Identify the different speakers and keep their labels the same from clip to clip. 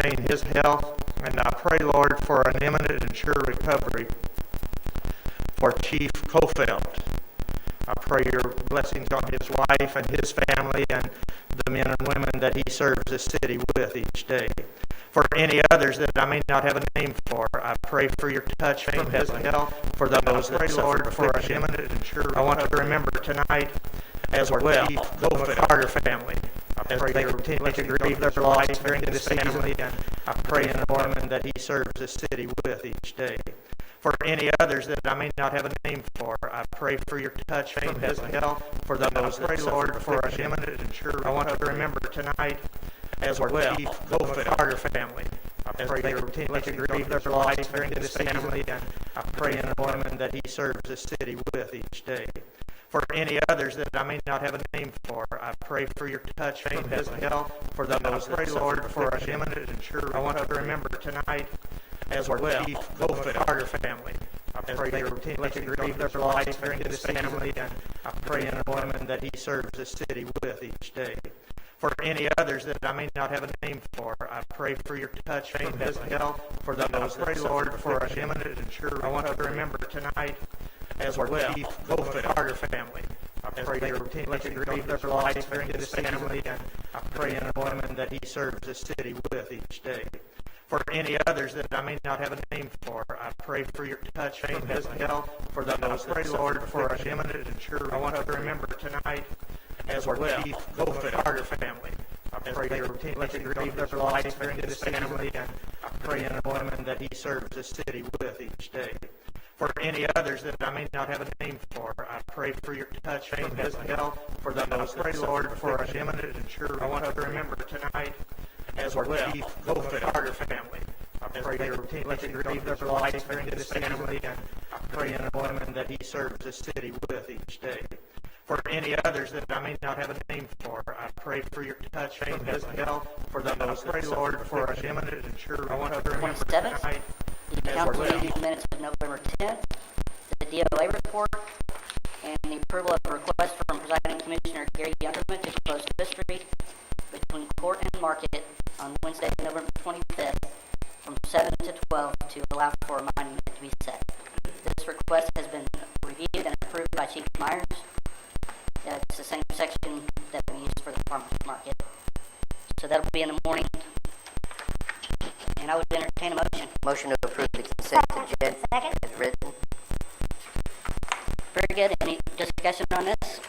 Speaker 1: maintain his health, and I pray, Lord, for an imminent and sure recovery for Chief Kofeld. I pray your blessings on his wife and his family and the men and women that he serves this city with each day. For any others that I may not have a name for, I pray for your touch from heaven, health for those that suffer, Lord, for an imminent and sure. I want to remember tonight as well the Carter family. I pray they continue to grieve their loss during this family, and I pray in the women that he serves this city with each day. For any others that I may not have a name for, I pray for your touch from heaven, health for those that suffer, Lord, for an imminent and sure. I want to remember tonight as well the Carter family. I pray they continue to grieve their loss during this family, and I pray in the women that he serves this city with each day. For any others that I may not have a name for, I pray for your touch from heaven, health for those that suffer, Lord, for an imminent and sure. I want to remember tonight as well the Carter family. I pray they continue to grieve their loss during this family, and I pray in the women that he serves this city with each day. For any others that I may not have a name for, I pray for your touch from heaven, health for those that suffer, Lord, for an imminent and sure. I want to remember tonight as well the Carter family. I pray they continue to grieve their loss during this family, and I pray in the women that he serves this city with each day. For any others that I may not have a name for, I pray for your touch from heaven, health for those that suffer, Lord, for an imminent and sure. I want to remember tonight as well the Carter family. I pray they continue to grieve their loss during this family, and I pray in the women that he serves this city with each day. For any others that I may not have a name for, I pray for your touch from heaven, health for those that suffer, Lord, for an imminent and sure. I want to remember tonight as well the Carter family. I pray they continue to grieve their loss during this family, and I pray in the women that he serves this city with each day. For any others that I may not have a name for, I pray for your touch from heaven, health for those that suffer, Lord, for an imminent and sure. I want to remember tonight
Speaker 2: the council meeting minutes of November 10th, the DOA report, and the approval of a request from Presiding Commissioner Gary Youngerman to close Fifth Street between Court and Market on Wednesday, November 25th from 7 to 12 to allow for a monument to be set. This request has been reviewed and approved by Chief Myers. It's the same section that we use for the farmers market. So that'll be in the morning. And I would entertain a motion.
Speaker 3: Motion to approve the consent agenda as written.
Speaker 2: Very good. Any discussion on this?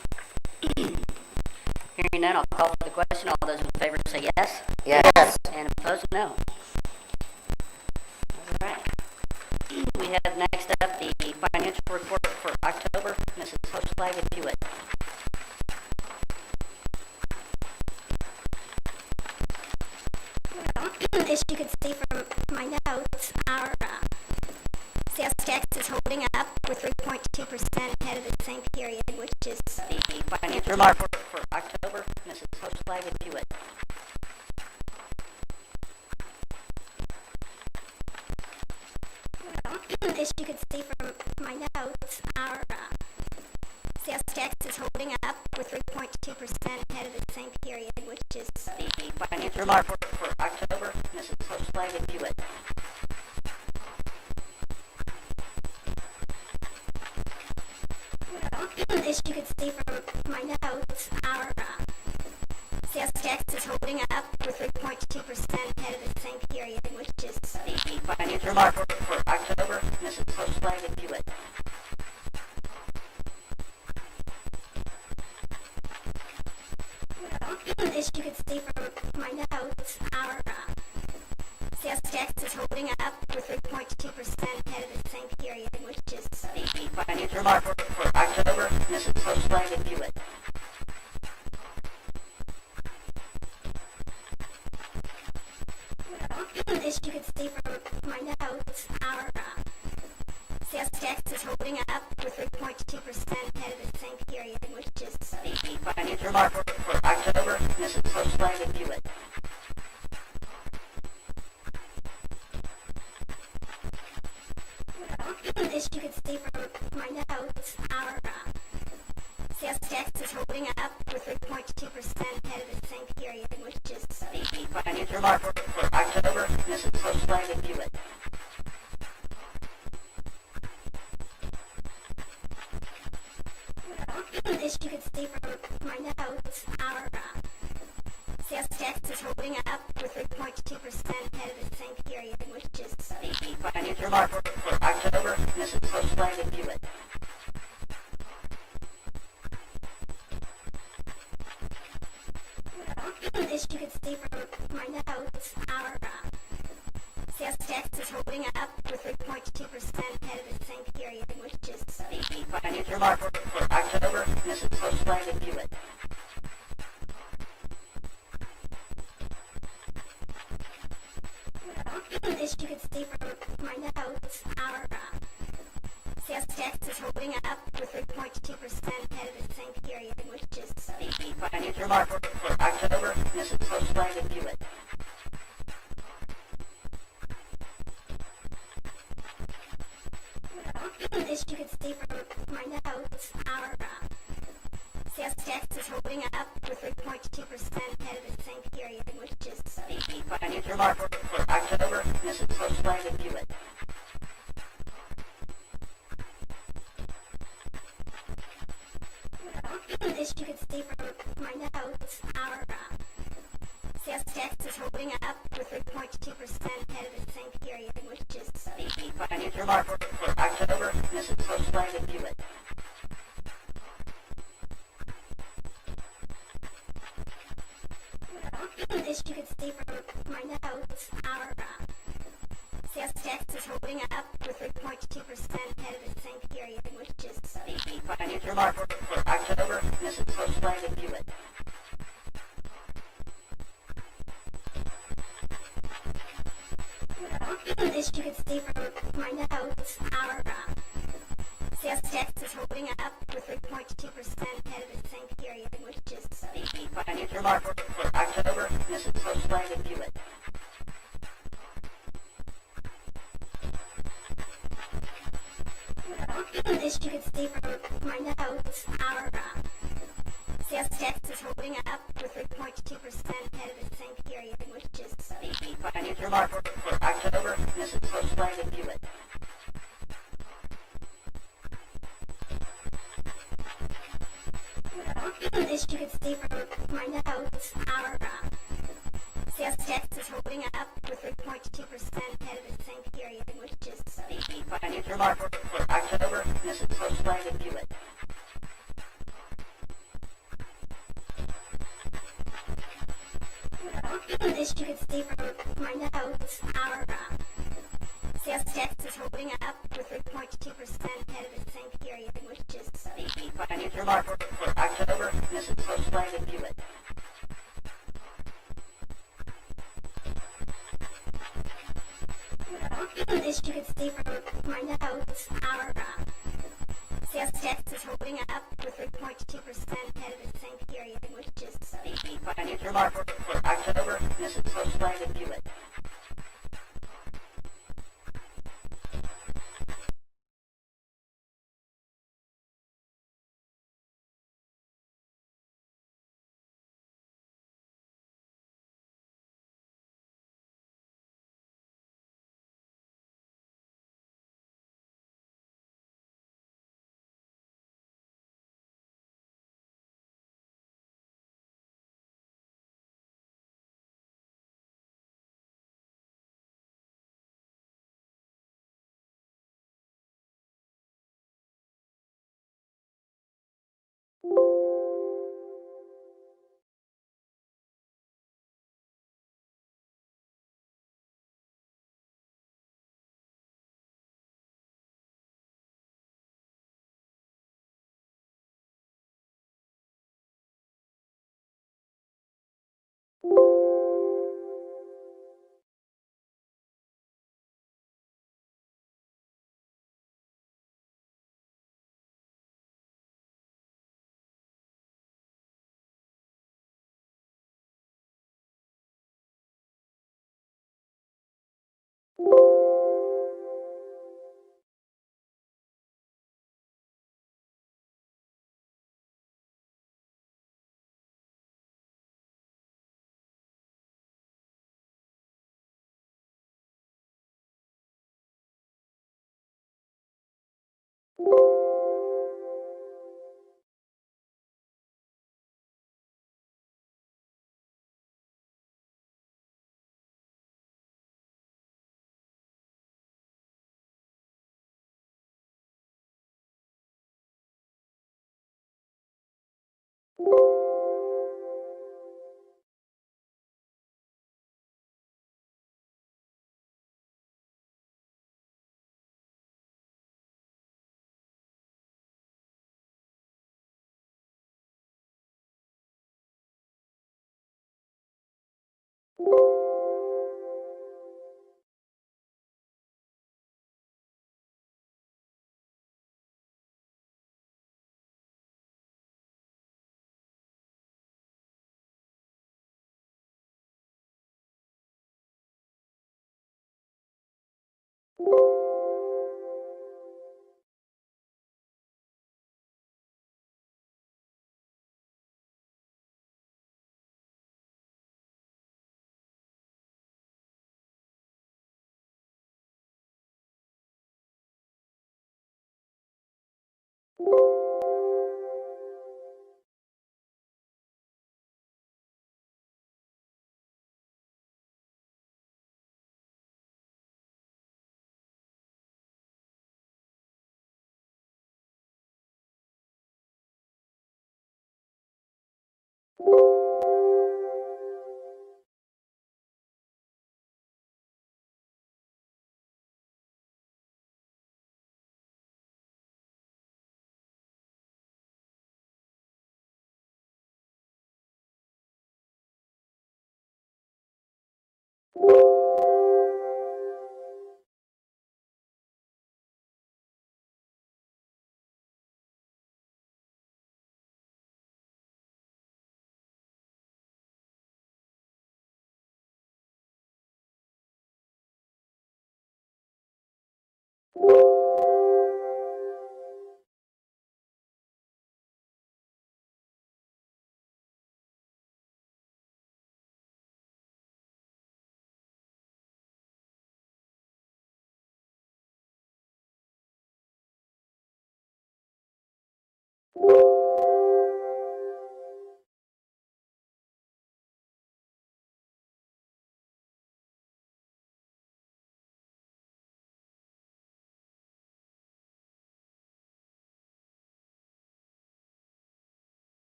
Speaker 2: Hearing none, I'll call for the question. All those in favor say yes.
Speaker 3: Yes.
Speaker 2: And opposed, no. All right. We have next up the financial report for October. Mrs. Hochlag, if you would.
Speaker 4: As you can see from my notes, our sales tax is holding up with 3.2% ahead of the same period, which is
Speaker 2: The financial report for October. Mrs. Hochlag, if you would.
Speaker 4: as you can see from my notes, our sales tax is holding up with 3.2% ahead of the same period, which is
Speaker 2: The financial report for October. Mrs. Hochlag, if you would.
Speaker 4: as you can see from my notes, our sales tax is holding up with 3.2% ahead of the same period, which is
Speaker 2: The financial report for October. Mrs. Hochlag, if you would.
Speaker 4: as you can see from my notes, our sales tax is holding up with 3.2% ahead of the same period, which is
Speaker 2: The financial report for October. Mrs. Hochlag, if you would.
Speaker 4: as you can see from my notes, our sales tax is holding up with 3.2% ahead of the same period, which is
Speaker 2: The financial report for October. Mrs. Hochlag, if you would.
Speaker 4: as you can see from my notes, our sales tax is holding holding up with 3.2% ahead of the same period, which is
Speaker 2: The financial report for October, Mrs. Bushland, review it.
Speaker 4: as you can see from my notes, our sales tax is holding up with 3.2% ahead of the same period, which is
Speaker 2: The financial report for October, Mrs. Bushland, review it.
Speaker 4: as you can see from my notes, our sales tax is holding up with 3.2% ahead of the same period, which is
Speaker 2: The financial report for October, Mrs. Bushland, review it.
Speaker 4: as you can see from my notes, our sales tax is holding up with 3.2% ahead of the same period, which is
Speaker 2: The financial report for October, Mrs. Bushland, review it.
Speaker 4: as you can see from my notes, our sales tax is holding up with 3.2% ahead of the same period, which is
Speaker 2: The financial report for October, Mrs. Bushland, review it.
Speaker 4: as you can see from my notes, our sales tax is holding up with 3.2% ahead of the same period, which is
Speaker 2: The financial report for October, Mrs. Bushland, review it.
Speaker 4: as you can see from my notes, our sales tax is holding up with 3.2% ahead of the same period, which is
Speaker 2: The financial report for October, Mrs. Bushland, review it.
Speaker 4: as you can see from my notes, our sales tax is holding up with 3.2% ahead of the same period, which is
Speaker 2: The financial report for October, Mrs. Bushland, review it.
Speaker 4: as you can see from my notes, our sales tax is holding up with 3.2% ahead of the same period, which is
Speaker 2: The financial report for October, Mrs. Bushland, review it.
Speaker 4: as you can see from my notes, our sales tax is holding up with 3.2% ahead of the same period, which is
Speaker 2: The financial report for October, Mrs. Bushland, review it.
Speaker 4: as you can see from my notes, our sales tax is holding up with 3.2% ahead of the same period, which is
Speaker 2: The financial report for October, Mrs. Bushland, review it.
Speaker 4: as you can see from my notes, our sales tax is holding up with 3.2% ahead of the same period, which is
Speaker 2: The financial report for October, Mrs. Bushland, review it.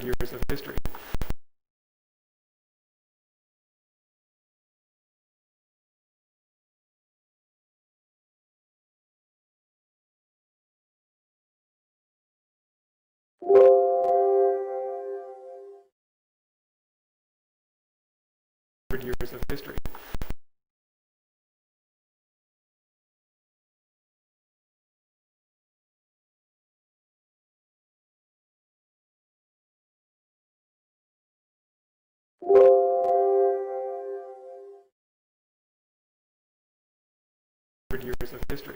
Speaker 1: Years of history. Years of history. Years of history.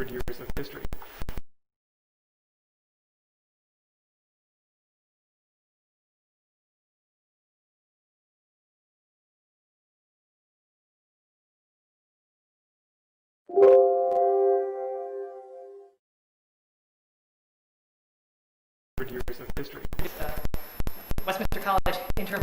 Speaker 1: Years of history. Years of history.
Speaker 5: Westminster College interim.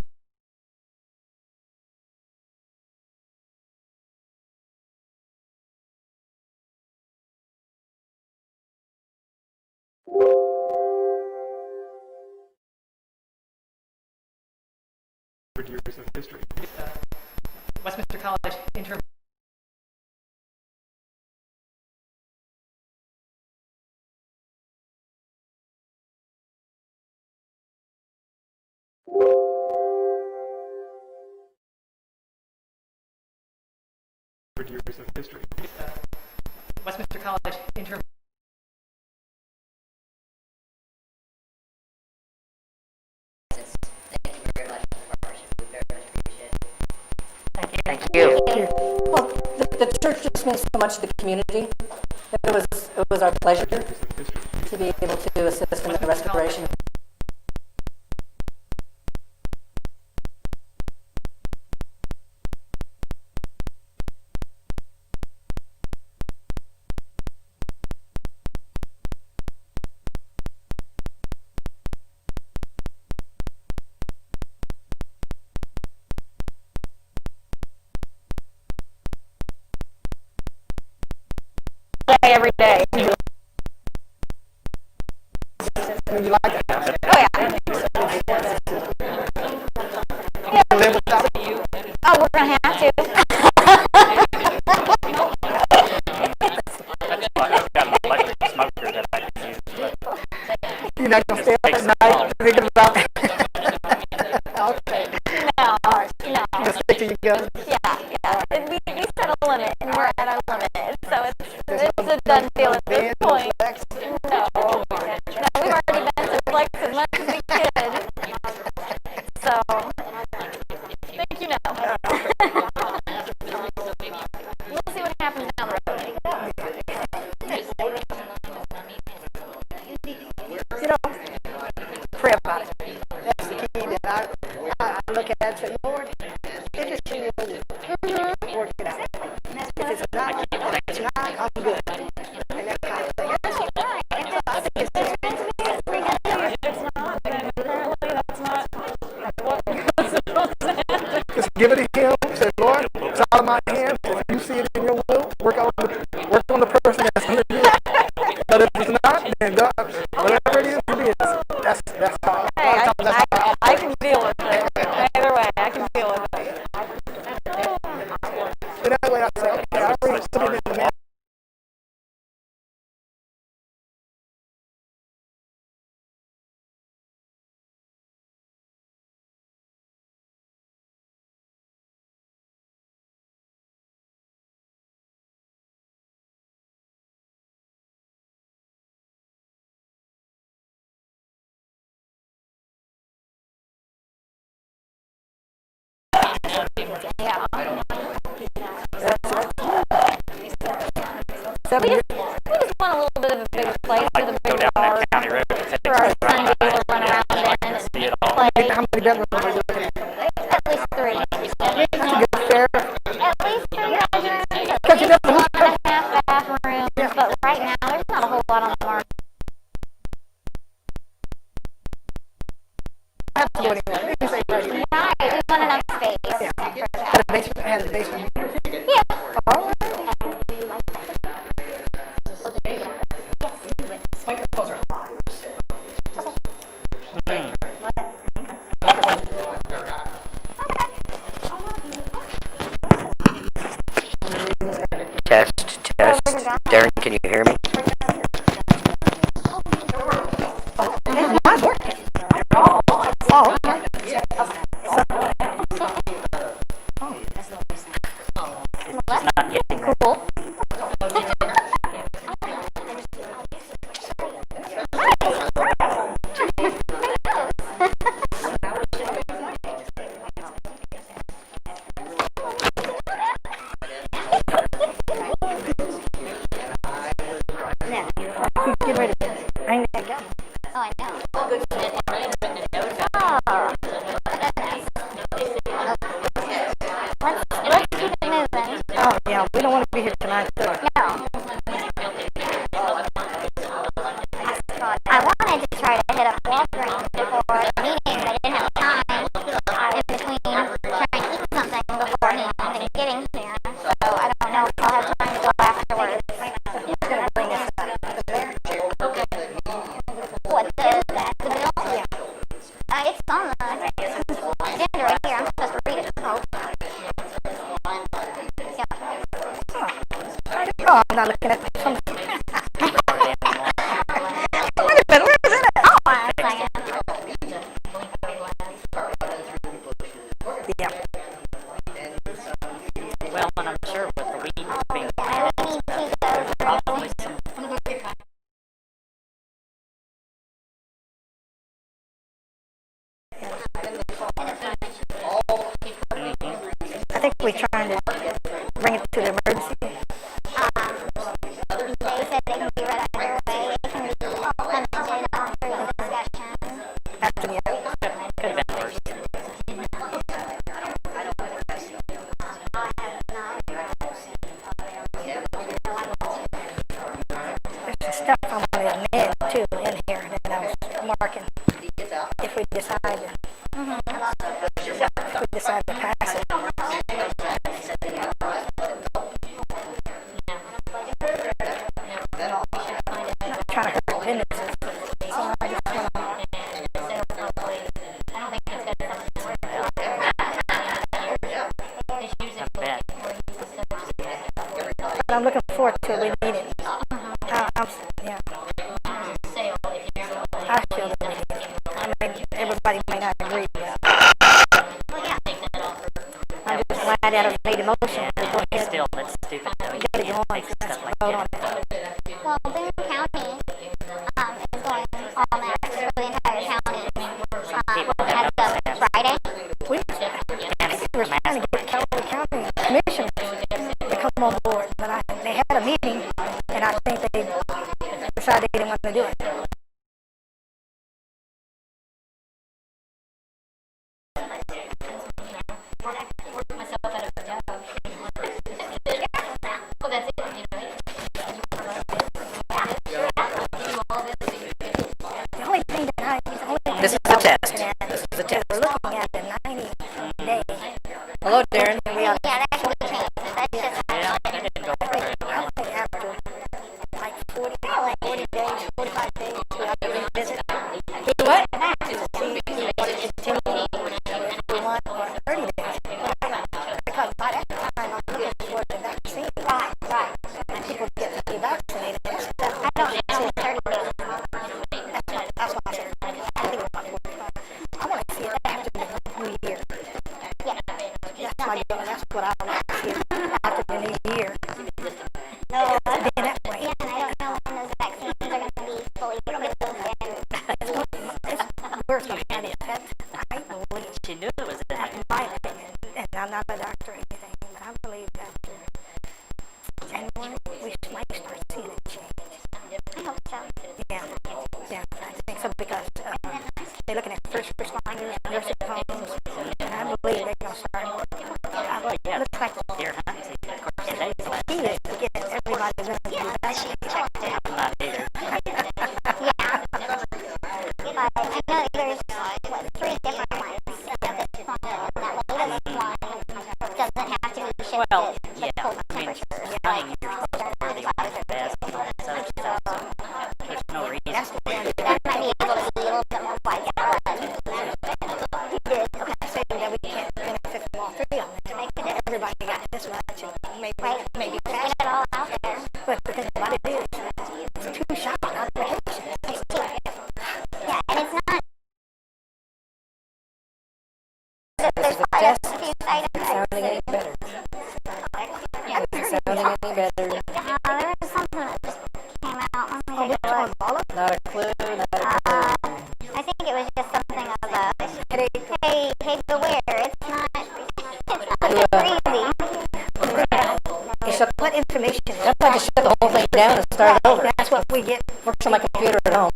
Speaker 1: Years of history.
Speaker 5: Westminster College interim.
Speaker 1: Years of history.
Speaker 5: Westminster College interim.
Speaker 3: Thank you.
Speaker 6: Well, the church just means so much to the community. It was our pleasure to be able to assist in the restoration.
Speaker 7: Every day. Oh, we're gonna have to.
Speaker 6: You're not going to stay up at night thinking about it. Okay.
Speaker 7: No, no.
Speaker 6: Just stick to your guns.
Speaker 7: Yeah. And we set a limit, and we're at our limit. So it's a done deal at this point. No. No, we've already been to flex as much as we could. So, thank you, no. We'll see what happens down the road.
Speaker 6: You know, pray about it. That's the key that I look at and say, Lord, if it's you, work it out. If it's not, I'm good. And that kind of thing. I think it's just just give it to him. Say, Lord, it's out of my hands. If you see it in your will, work on the person that's under you. But if it's not, then God, whatever it is, that's how.
Speaker 7: Hey, I can deal with it. Either way, I can deal with it.
Speaker 6: So that way I say, okay, I already put it in the man.
Speaker 7: Yeah.
Speaker 6: 7 years.
Speaker 7: We just want a little bit of a bigger place with a bigger yard for our son to be able to run around in and play.
Speaker 6: How many bedrooms are you looking at?
Speaker 7: At least 3.
Speaker 6: That's a good fair.
Speaker 7: At least 3 bedrooms.
Speaker 6: Because you never lose
Speaker 7: 1.5 bathrooms. But right now, there's not a whole lot on the market.
Speaker 6: have to do anymore. You can say right here.
Speaker 7: Right, we want enough space for
Speaker 6: Had
Speaker 7: that.
Speaker 6: a basement, had a basement.
Speaker 7: Yeah.
Speaker 6: All right.
Speaker 3: Test. Darren, can you hear me?
Speaker 6: Mine's working. Oh, okay.
Speaker 3: Not getting
Speaker 7: Cool.
Speaker 6: Get ready. I ain't gonna go.
Speaker 7: Oh, I know. Oh. Let's keep it moving.
Speaker 6: Oh, yeah, we don't want to be here tonight.
Speaker 7: No. I wanted to try to hit up Walgreens before the meeting, but I didn't have time in between trying to eat something beforehand and getting here. So I don't know if I'll have time to go afterwards. What, the bill? Yeah. It's on the agenda right here. I'm supposed to read it. Oh. Yeah.
Speaker 6: Oh, I'm not looking at some. Wait a minute, where is it at?
Speaker 7: Oh, one second.
Speaker 6: Yeah.
Speaker 3: well, and I'm sure with the weed being
Speaker 7: I need to go
Speaker 3: probably some
Speaker 6: I think we trying to bring it to the emergency?
Speaker 4: They said they can be read either way. It can be implemented after the discussion.
Speaker 6: After the
Speaker 3: Could have been worse.
Speaker 6: There's some stuff I want to amend too in here that I was marking. If we decide to, pass it. Not trying to hurt businesses. So I just want to. But I'm looking forward to it. We need it. Yeah. I feel that we need it. I mean, everybody may not agree, but I'm just glad that I made a motion to go ahead
Speaker 3: Still, that's stupid though.
Speaker 6: and get it going.
Speaker 3: Like
Speaker 6: Let's
Speaker 3: stuff like
Speaker 6: vote on
Speaker 3: that.
Speaker 6: it.
Speaker 4: Well, Boone County is going all max for the entire county. As of Friday.
Speaker 6: We were trying to get Cowley County commissioners to come on board, but they had a meeting, and I think they decided they didn't want to do it. The only thing
Speaker 3: This is the test.
Speaker 6: This is the test. We're looking at the 90 days.
Speaker 3: Hello, Darren.
Speaker 4: Yeah, that should be changed. That's just
Speaker 3: Yeah, I didn't go for it.
Speaker 6: I think after like 40 days, 45 days, we have to revisit. What? To see if we want to continue, if we want, or 30 days. Because by that time, I'm looking for the vaccine.
Speaker 4: right.
Speaker 6: And people get to be vaccinated.
Speaker 4: I don't know 30 days.
Speaker 6: That's what I said. I think about 45. I want to see it after the new year.
Speaker 4: Yeah.
Speaker 6: That's what I want to see after the new year.
Speaker 4: No,
Speaker 6: Being that way.
Speaker 4: yeah, and I don't know when those vaccines are going to be fully approved.
Speaker 6: It's worse than having effect. I believe,
Speaker 3: She knew it was in
Speaker 6: in my opinion, and I'm not a doctor or anything, but I believe that January we might start seeing a change.
Speaker 4: I hope so.
Speaker 6: Yeah, I think so because they're looking at first responders, nursing homes, and I believe they're going to start. It looks like the
Speaker 3: deer hunt season. Of course, today's the last
Speaker 6: key
Speaker 3: day.
Speaker 6: is to get everybody going to be vaccinated.
Speaker 3: I'm not either.
Speaker 4: Yeah. But I know there's, 3 different ones at this point, and that latest one doesn't have to be shifted
Speaker 3: Well,
Speaker 4: to
Speaker 3: yeah,
Speaker 4: cold
Speaker 3: I mean,
Speaker 4: temperatures.
Speaker 3: hunting, you're supposed to wear the orange vest and all that other stuff, so there's no reason for it.
Speaker 4: That might be able to be a little bit more widespread.
Speaker 6: Saying that we can't benefit from all 3 of them. Everybody got this much, and maybe
Speaker 4: Just get it all out there.
Speaker 6: But the thing about it is, it's 2 shot applications.
Speaker 4: Yeah, and it's not. There's probably a few side effects.
Speaker 6: Sounding any better. Sounding any better.
Speaker 4: There was something that just came out. Let me take a look.
Speaker 6: Not a clue, not a clue.
Speaker 4: I think it was just something of a hey, beware. It's not crazy.
Speaker 6: So what information?
Speaker 8: That's why I just shut the whole thing down and start over.
Speaker 6: That's what we get.
Speaker 8: Works on my computer at home.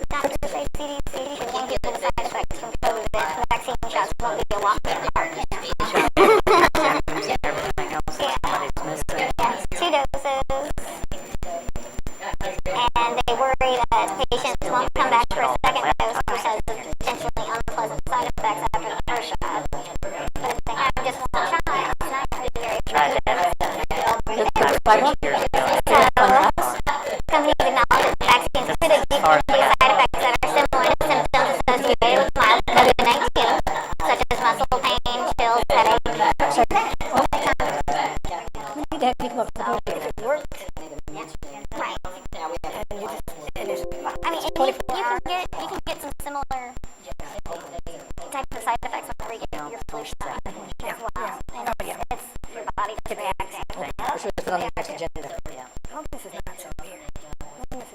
Speaker 4: Doctors say CDC should warn people the side effects from COVID. Vaccine shots won't be a walk in the park.
Speaker 3: Everything else, somebody's missing.
Speaker 4: Yes, 2 doses. And they worry that patients won't come back for a second dose because of potentially unpleasant side effects after the first shot. But if they have just one shot, it's not going to be very
Speaker 3: Tried that. Years ago.
Speaker 4: Companies acknowledge that vaccines could induce side effects that are similar to symptoms associated with mild COVID-19, such as muscle pain, chills, headache.
Speaker 6: We need to have people up to if it works.
Speaker 4: Right.
Speaker 6: And it's
Speaker 4: I mean, you can get some similar type of side effects whenever you get your flu shot as well. And it's body does react.
Speaker 8: I should have put on the next agenda.
Speaker 4: Well, this is not severe. This is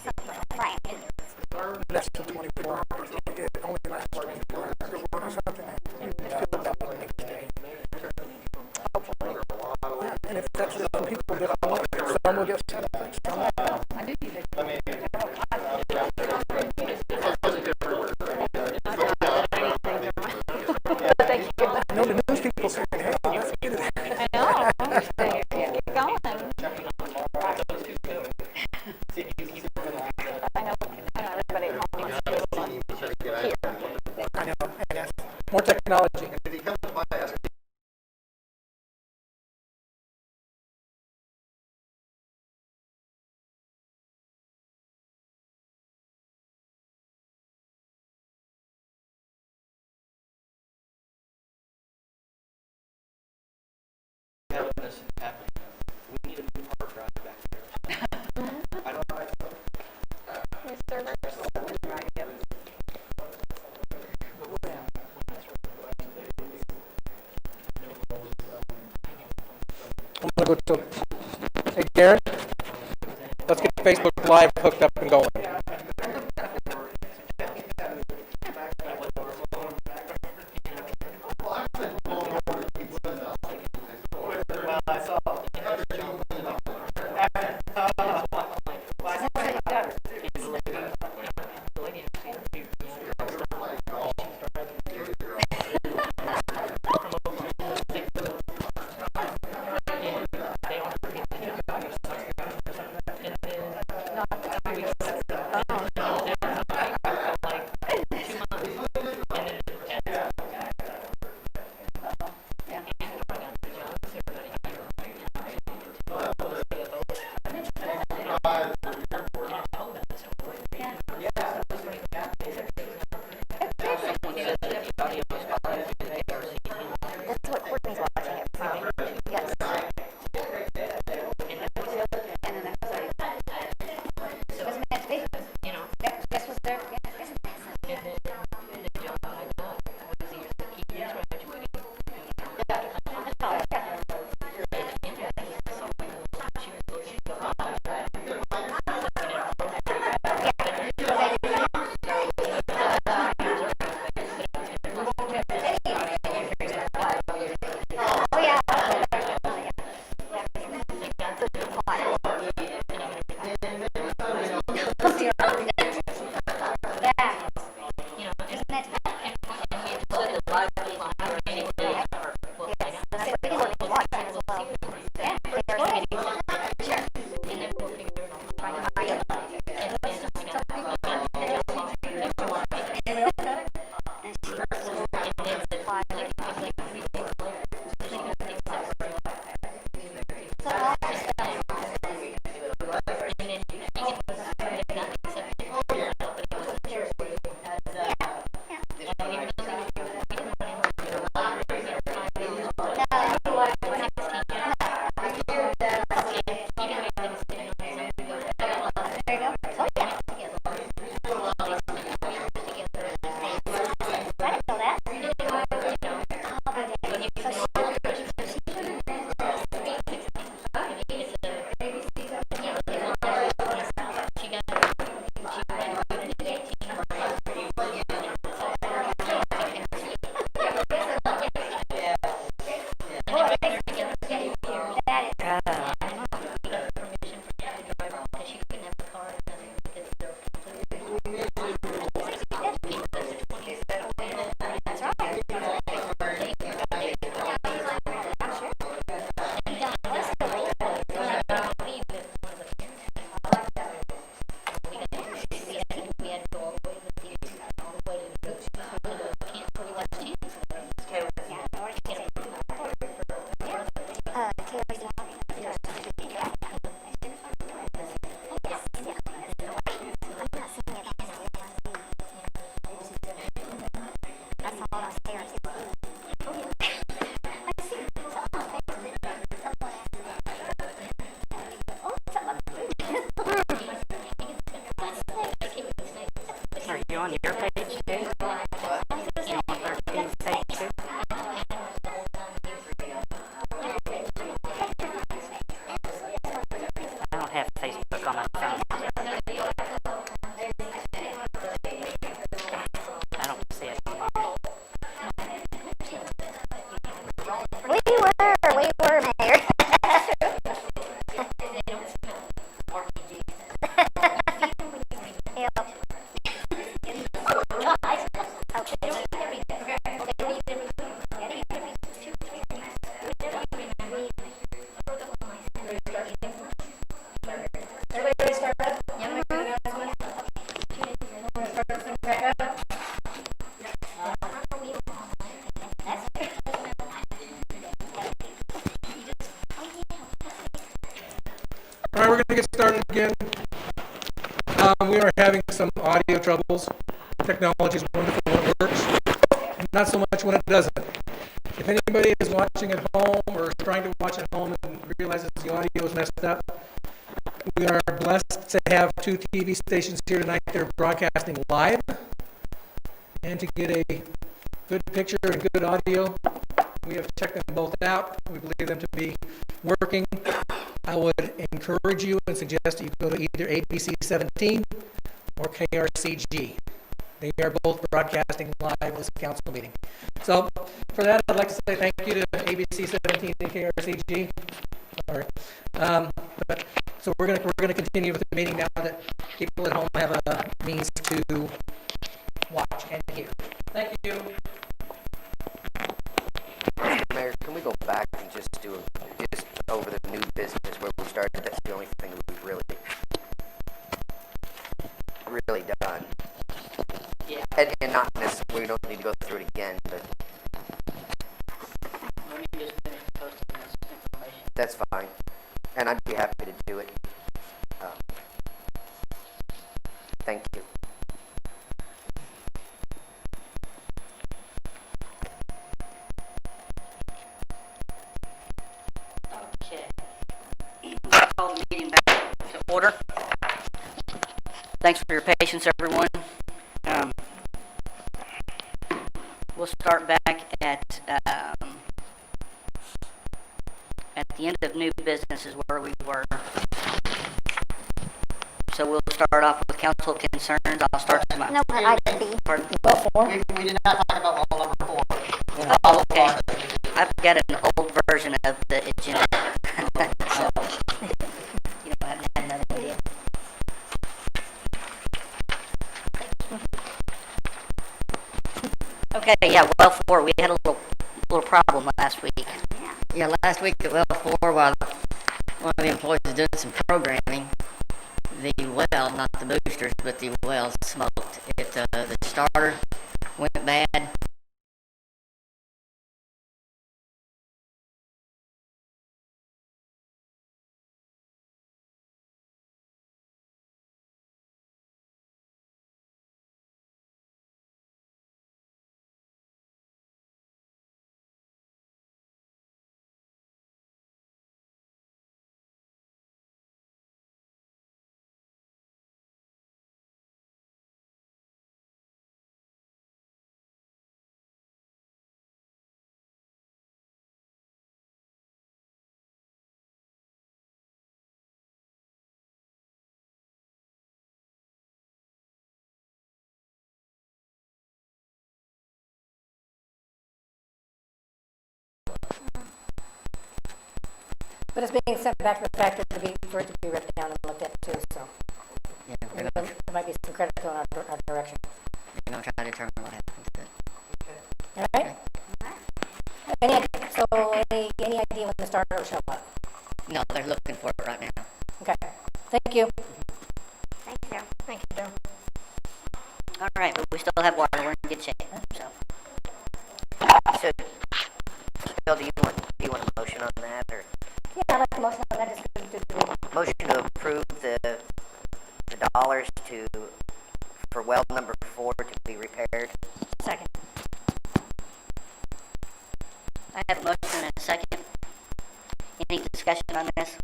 Speaker 4: just right.
Speaker 6: Less than 24 hours. It only lasts 24 hours or something. You feel better the next day. Hopefully. Yeah, and if that's what some people get, some will get side effects. Some won't. I know the news people saying, hey, let's get it.
Speaker 7: I know. Keep going. I know everybody at home needs to hear.
Speaker 6: I know, and that's more technology. I'm gonna go to, hey Garrett, let's get Facebook Live hooked up and going.
Speaker 4: That's what Courtney's watching it from. Yes. And then it was meant to be. Yep, this was there. Yeah, isn't that something? Oh yeah. Yeah. Isn't that? Yes, that's what Courtney's watching as well. Yeah, sure. Trying to find it. And she no,
Speaker 9: going to get started again. We are having some audio troubles. Technology is wonderful when it works, not so much when it doesn't. If anybody is watching at home or is trying to watch at home and realizes the audio is messed up, we are blessed to have two TV stations here tonight that are broadcasting live. And to get a good picture and good audio, we have checked them both out. We believe them to be working. I would encourage you and suggest you go to either ABC 17 or KRCG. They are both broadcasting live this council meeting. So for that, I'd like to say thank you to ABC 17 and KRCG. Sorry. So we're gonna continue with the meeting now that people at home have a means to watch and hear. Thank you.
Speaker 10: Mr. Mayor, can we go back and just over the new business where we started? That's the only thing we've really done.
Speaker 2: Yeah.
Speaker 10: And not necessarily, we don't need to go through it again, but
Speaker 2: Let me just finish posting this information.
Speaker 10: that's fine. And I'd be happy to do it. Thank you.
Speaker 2: Okay. Call the meeting back to order. Thanks for your patience, everyone. We'll start back at the end of new business is where we were. So we'll start off with council concerns. I'll start with my.
Speaker 4: No, but I could be.
Speaker 2: Pardon?
Speaker 6: We did not talk about wall number 4.
Speaker 2: Oh, okay. I've got an old version of the agenda. So, you don't have to have another idea. Okay, yeah, well 4, we had a little problem last week.
Speaker 3: Yeah, last week at well 4, while one of the employees was doing some programming, the well, not the boosters, but the well smoked. The starter went bad.
Speaker 8: But it's being sent back to the factory for it to be ripped down and looked at too, so
Speaker 3: Yeah,
Speaker 8: there might be some credit thrown our direction.
Speaker 3: we're gonna try to determine what happened to it.
Speaker 8: All right? Any idea when the starter will show up?
Speaker 3: No, they're looking for it right now.
Speaker 8: Okay. Thank you.
Speaker 4: Thank you. Thank you, Joe.
Speaker 2: All right, but we still have water. We're in good shape. So,
Speaker 10: So, Bill, do you want a motion on that, or
Speaker 8: Yeah, I'd like a motion on that. Just do the reading.
Speaker 10: motion to approve the dollars for well number 4 to be repaired?
Speaker 8: Second.
Speaker 2: I have a motion and a second. Any discussion on this?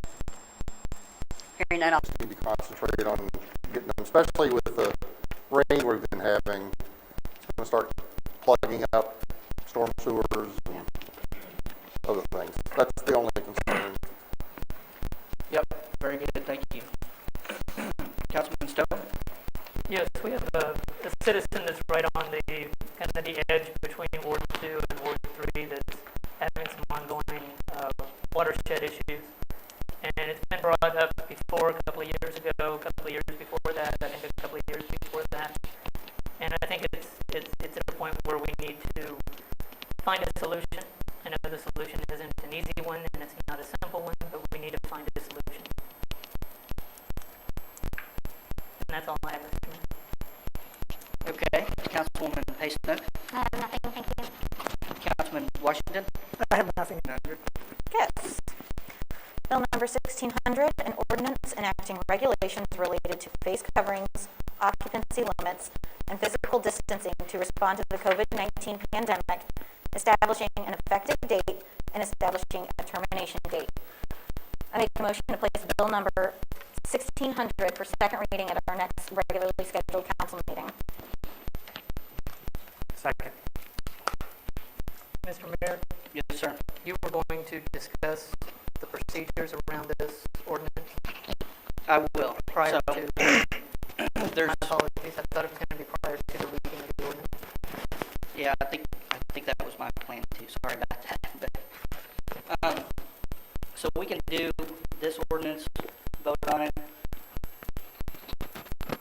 Speaker 2: Hearing none, I'll
Speaker 11: Need to concentrate on getting them, especially with the rain we've been having. It's going to start plugging up storm sewers and other things. That's the only concern.
Speaker 1: Yep, very good, thank you. Councilman Stone?
Speaker 5: Yes, we have a citizen that's right on the kind of the edge between Ward 2 and Ward 3 that's having some ongoing watershed issues. And it's been brought up before, a couple of years ago, a couple of years before that, I think a couple of years before that. And I think it's at a point where we need to find a solution. I know the solution isn't an easy one and it's not a simple one, but we need to find a solution. And that's all I have, Mr. Mayor.
Speaker 2: Okay, Councilwoman Paysnook,
Speaker 4: I have nothing, thank you.
Speaker 2: Councilman Washington.
Speaker 6: I have nothing.
Speaker 2: Yes.
Speaker 12: Bill number 1600, an ordinance enacting regulations related to face coverings, occupancy limits, and physical distancing to respond to the COVID-19 pandemic, establishing an effective date and establishing a termination date. I make a motion to place bill number 1600 for second reading at our next regularly scheduled council meeting.
Speaker 1: Second.
Speaker 5: Mr. Mayor,
Speaker 2: Yes, sir.
Speaker 5: you were going to discuss the procedures around this ordinance
Speaker 2: I will.
Speaker 5: prior
Speaker 2: So,
Speaker 5: to,
Speaker 2: there's,
Speaker 5: my apologies, I thought it was going to be prior to the reading of the ordinance.
Speaker 2: yeah, I think that was my plan too. Sorry about that. But, so we can do this ordinance, vote on it.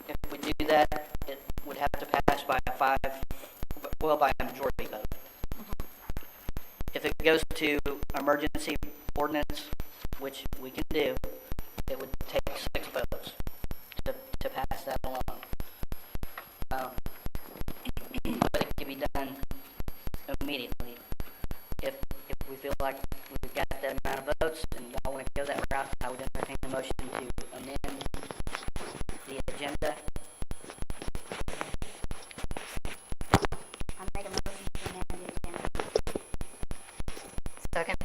Speaker 2: If we do that, it would have to pass by by a majority vote. If it goes to emergency ordinance, which we can do, it would take 6 votes to pass that along. But it can be done immediately. If we feel like we've got that amount of votes and y'all want to go that route, I would entertain a motion to amend the agenda.
Speaker 4: I'll make a motion to amend the agenda.
Speaker 5: Second?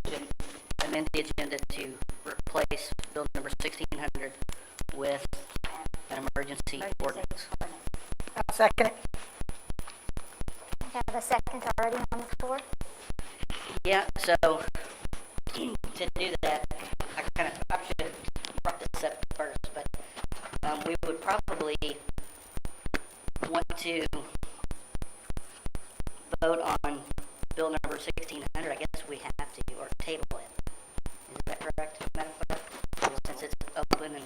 Speaker 2: To amend the agenda to replace bill number 1600 with an emergency ordinance.
Speaker 6: I'll second it.
Speaker 4: We have a second already on the floor.
Speaker 2: Yeah, so to do that, I should have brought this up first, but we would probably want to vote on bill number 1600. I guess we have to, or table it. Is that correct, Madam Clerk? Since it's open and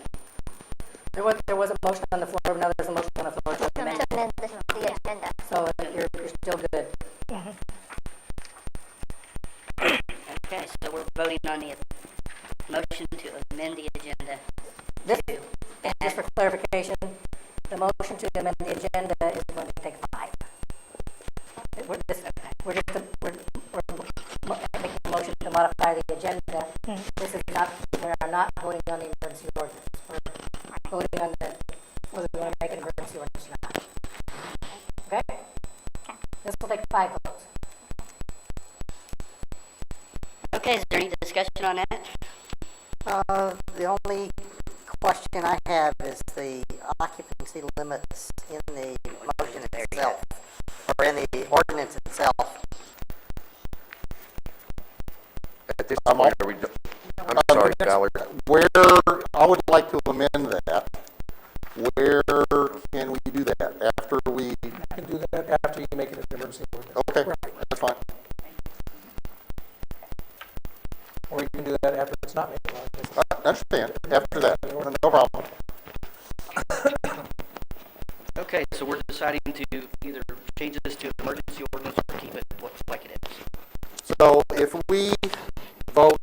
Speaker 8: There was a motion on the floor, now there's a motion on the floor to
Speaker 4: To
Speaker 8: amend.
Speaker 4: amend the agenda.
Speaker 8: So you're still good.
Speaker 2: okay, so we're voting on the motion to amend the agenda.
Speaker 8: This, just for clarification, the motion to amend the agenda is going to take 5. We're making a motion to modify the agenda. This is not, we are not voting on the emergency ordinance. We're voting on whether we want to make an emergency ordinance or not. Okay? This will take 5 votes.
Speaker 2: Okay, is there any discussion on that?
Speaker 10: The only question I have is the occupancy limits in the motion itself, or in the ordinance itself.
Speaker 11: At this point, I'm sorry, Valerie. Where, I would like to amend that. Where can we do that? After we,
Speaker 9: You can do that after you make it an emergency ordinance.
Speaker 11: okay, that's fine.
Speaker 9: Or you can do that after it's not made a law.
Speaker 11: I understand, after that, no problem.
Speaker 2: Okay, so we're deciding to either change this to emergency ordinance or keep it what's like it is.
Speaker 11: So if we vote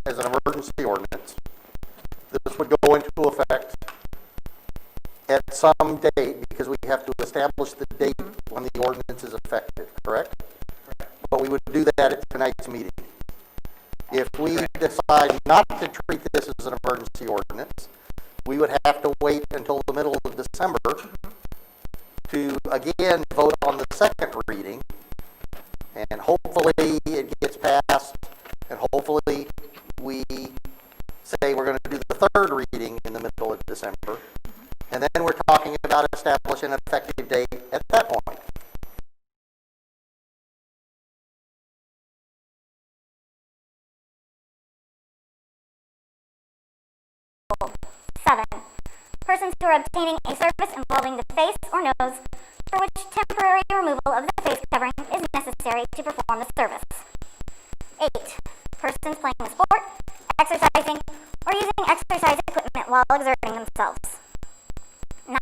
Speaker 11: as an emergency ordinance, this would go into effect at some date, because we have to establish the date when the ordinance is effective, correct? But we would do that at tonight's meeting. If we decide not to treat this as an emergency ordinance, we would have to wait until the middle of December to again vote on the second reading, and hopefully it gets passed, and hopefully we say we're going to do the third reading in the middle of December, and then we're talking about establishing an effective date at that point.
Speaker 4: Seven, persons who are obtaining a service involving the face or nose for which temporary removal of the face covering is necessary to perform the service. 8, persons playing a sport, exercising, or using exercise equipment while exerting themselves. 9,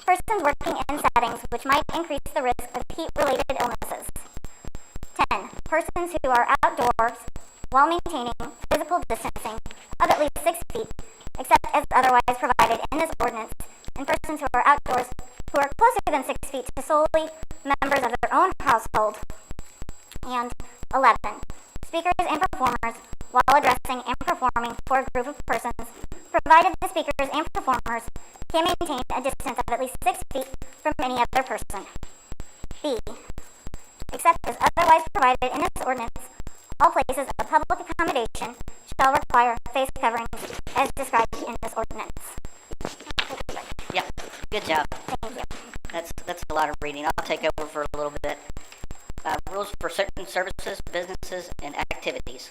Speaker 4: persons working in settings which might increase the risk of heat-related illnesses. 10, persons who are outdoors while maintaining physical distancing of at least 6 feet, except as otherwise provided in this ordinance, and persons who are outdoors who are closer than 6 feet to solely members of their own household. And 11, speakers and performers while addressing and performing for a group of persons, provided the speakers and performers can maintain a distance of at least 6 feet from any other person. B. Except as otherwise provided in this ordinance, all places of public accommodation shall require face coverings as described in this ordinance.
Speaker 2: Yeah, good job.
Speaker 4: Thank you.
Speaker 2: That's a lot of reading. I'll take over for a little bit. Rules for certain services, businesses, and activities.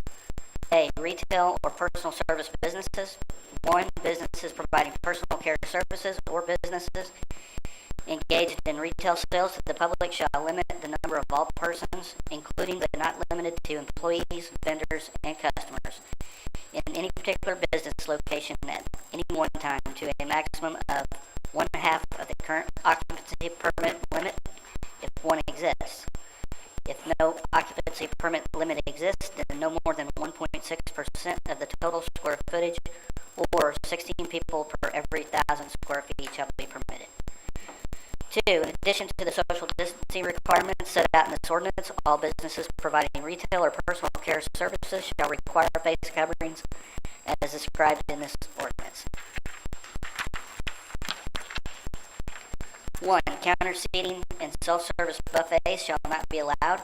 Speaker 2: A. Retail or personal service businesses. 1. Businesses providing personal care services or businesses engaged in retail sales to the public shall limit the number of all persons, including but not limited to employees, vendors, and customers, in any particular business location at any one time to a maximum of 1/2 of the current occupancy permit limit if one exists. If no occupancy permit limit exists, then no more than 1.6% of the total square footage or 16 people per every 1,000 square feet shall be permitted. 2. In addition to the social distancing requirements set out in this ordinance, all businesses providing retail or personal care services shall require face coverings as described in this ordinance. 1. Counter seating and self-service buffets shall not be allowed.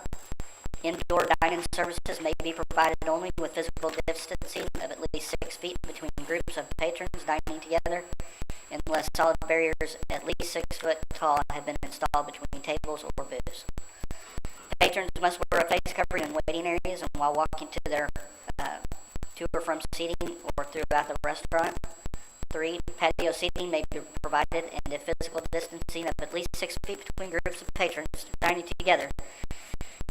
Speaker 2: Indoor dining services may be provided only with physical distancing of at least 6 feet between groups of patrons dining together, unless solid barriers at least 6 foot tall have been installed between tables or booths. Patrons must wear a face covering in waiting areas and while walking to their to or from seating or throughout the restaurant. 3. Patio seating may be provided, and if physical distancing of at least 6 feet between groups of patrons dining together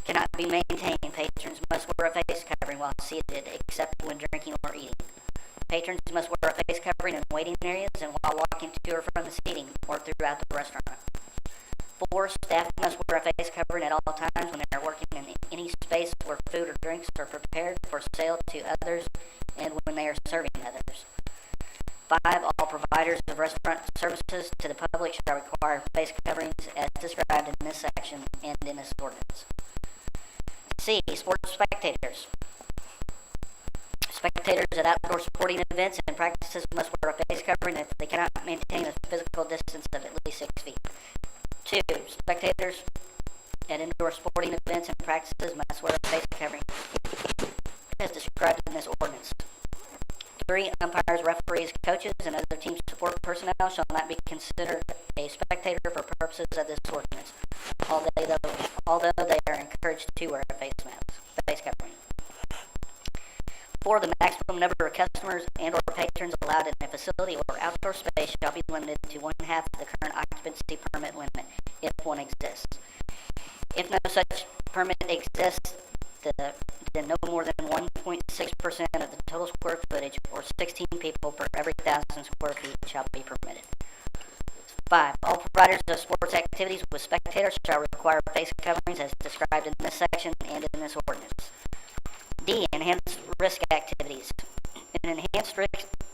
Speaker 2: cannot be maintained, patrons must wear a face covering while seated, except when drinking or eating. Patrons must wear a face covering in waiting areas and while walking to or from the seating or throughout the restaurant. 4. Staff must wear a face covering at all times when they are working in any space where food or drinks are prepared for sale to others and when they are serving others. 5. All providers of restaurant services to the public shall require face coverings as described in this section and in this ordinance. C. Sports spectators. Spectators at outdoor sporting events and practices must wear a face covering if they cannot maintain a physical distance of at least 6 feet. 2. Spectators at indoor sporting events and practices must wear a face covering as described in this ordinance. 3. Umpires, referees, coaches, and other team support personnel shall not be considered a spectator for purposes of this ordinance, although they are encouraged to wear a face covering. 4. The maximum number of customers and or patrons allowed in a facility or outdoor space shall be limited to 1/2 of the current occupancy permit limit, if one exists. If no such permit exists, then no more than 1.6% of the total square footage, or 16 people per every 1,000 square feet, shall be permitted. 5. All providers of sports activities with spectators shall require face coverings as described in this section and in this ordinance. D. Enhanced risk activities. An enhanced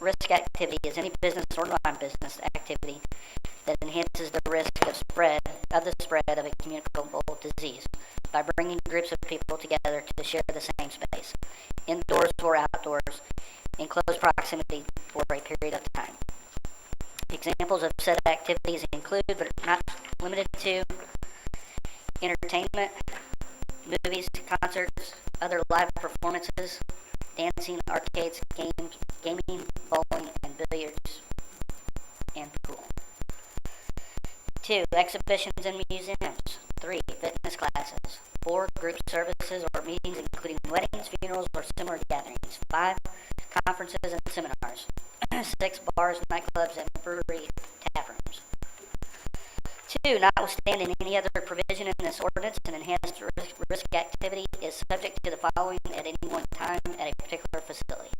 Speaker 2: risk activity is any business or non-business activity that enhances the risk of the spread of a communicable disease by bringing groups of people together to share the same space, indoors or outdoors, in close proximity for a period of time. Examples of said activities include, but are not limited to, entertainment, movies, concerts, other live performances, dancing, arcades, games, gaming, bowling, and billiards, and pool. 2. Exhibitions and museums. 3. Fitness classes. 4. Group services or meetings including weddings, funerals, or similar gatherings. 5. Conferences and seminars. 6. Bars, nightclubs, and brewery tap rooms. 2. Notwithstanding any other provision in this ordinance, an enhanced risk activity is subject to the following at any one time at a particular facility.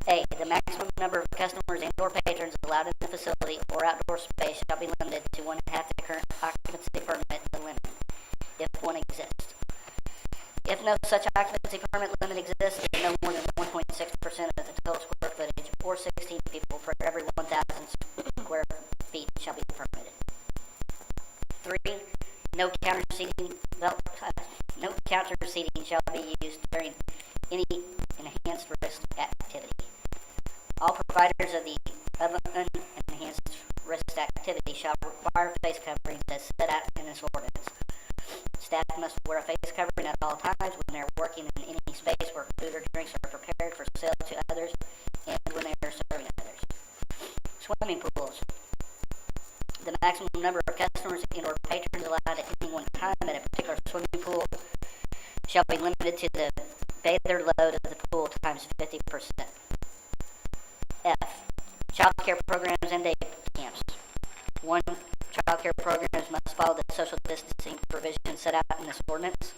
Speaker 2: A. The maximum number of customers and or patrons allowed in the facility or outdoor space shall be limited to 1/2 the current occupancy permit limit, if one exists. If no such occupancy permit limit exists, then no more than 1.6% of the total square footage, or 16 people per every 1,000 square feet, shall be permitted. 3. No counter seating shall be used during any enhanced risk activity. All providers of an enhanced risk activity shall require face coverings as set out in this ordinance. Staff must wear a face covering at all times when they're working in any space where food or drinks are prepared for sale to others and when they are serving others. Swimming pools. The maximum number of customers and or patrons allowed at any one time at a particular swimming pool shall be limited to the bather load of the pool times 50%. F. Child care programs and day camps. 1. Child care programs must follow the social distancing provisions set out in this ordinance.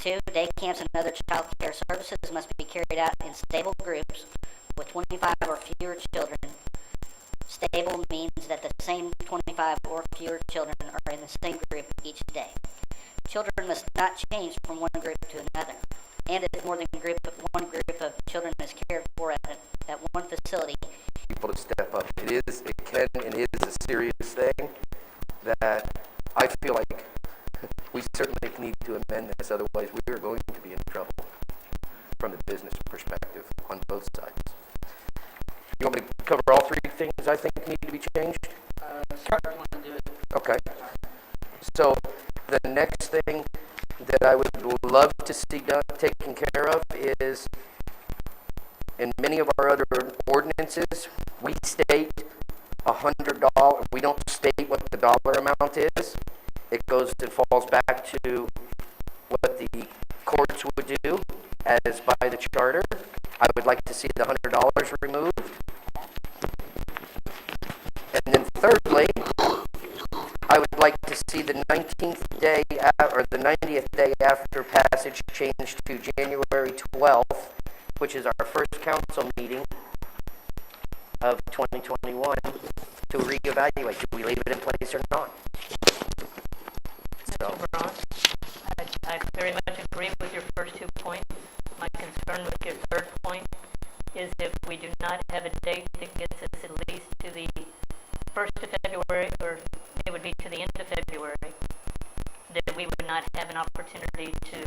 Speaker 2: 2. Day camps and other child care services must be carried out in stable groups with 25 or fewer children. Stable means that the same 25 or fewer children are in the same group each day. Children must not change from one group to another. And if more than one group of children is cared for at one facility,
Speaker 13: people to step up. It can and is a serious thing that I feel like we certainly need to amend this, otherwise we are going to be in trouble from the business perspective on both sides. You want me to cover all three things I think need to be changed? Okay. So the next thing that I would love to see taken care of is, in many of our other ordinances, we state $100. We don't state what the dollar amount is. It goes and falls back to what the courts would do as by the charter. I would like to see the $100 removed. And then thirdly, I would like to see the 19th day or the 90th day after passage changed to January 12th, which is our first council meeting of 2021, to reevaluate. Do we leave it in place or not? So,
Speaker 5: Mr. Braun, I very much agree with your first 2 points. My concern with your third point is if we do not have a date that gets us at least to the 1st of February, or it would be to the end of February, that we would not have an opportunity to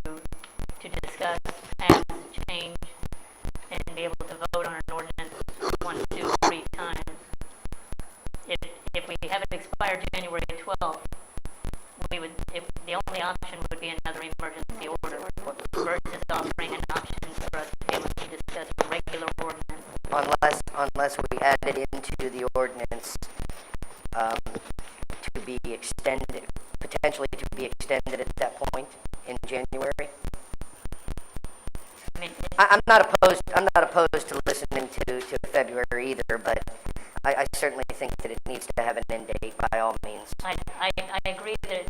Speaker 5: discuss, pass, change, and be able to vote on an ordinance 1, 2, 3 times. If we have it expire January 12th, the only option would be another emergency order versus offering an option for us to be able to discuss a regular ordinance.
Speaker 3: Unless we add it into the ordinance to be extended, potentially to be extended at that point in January.
Speaker 5: I mean,
Speaker 3: I'm not opposed to listening to February either, but I certainly think that it needs to have an end date by all means.
Speaker 5: I agree that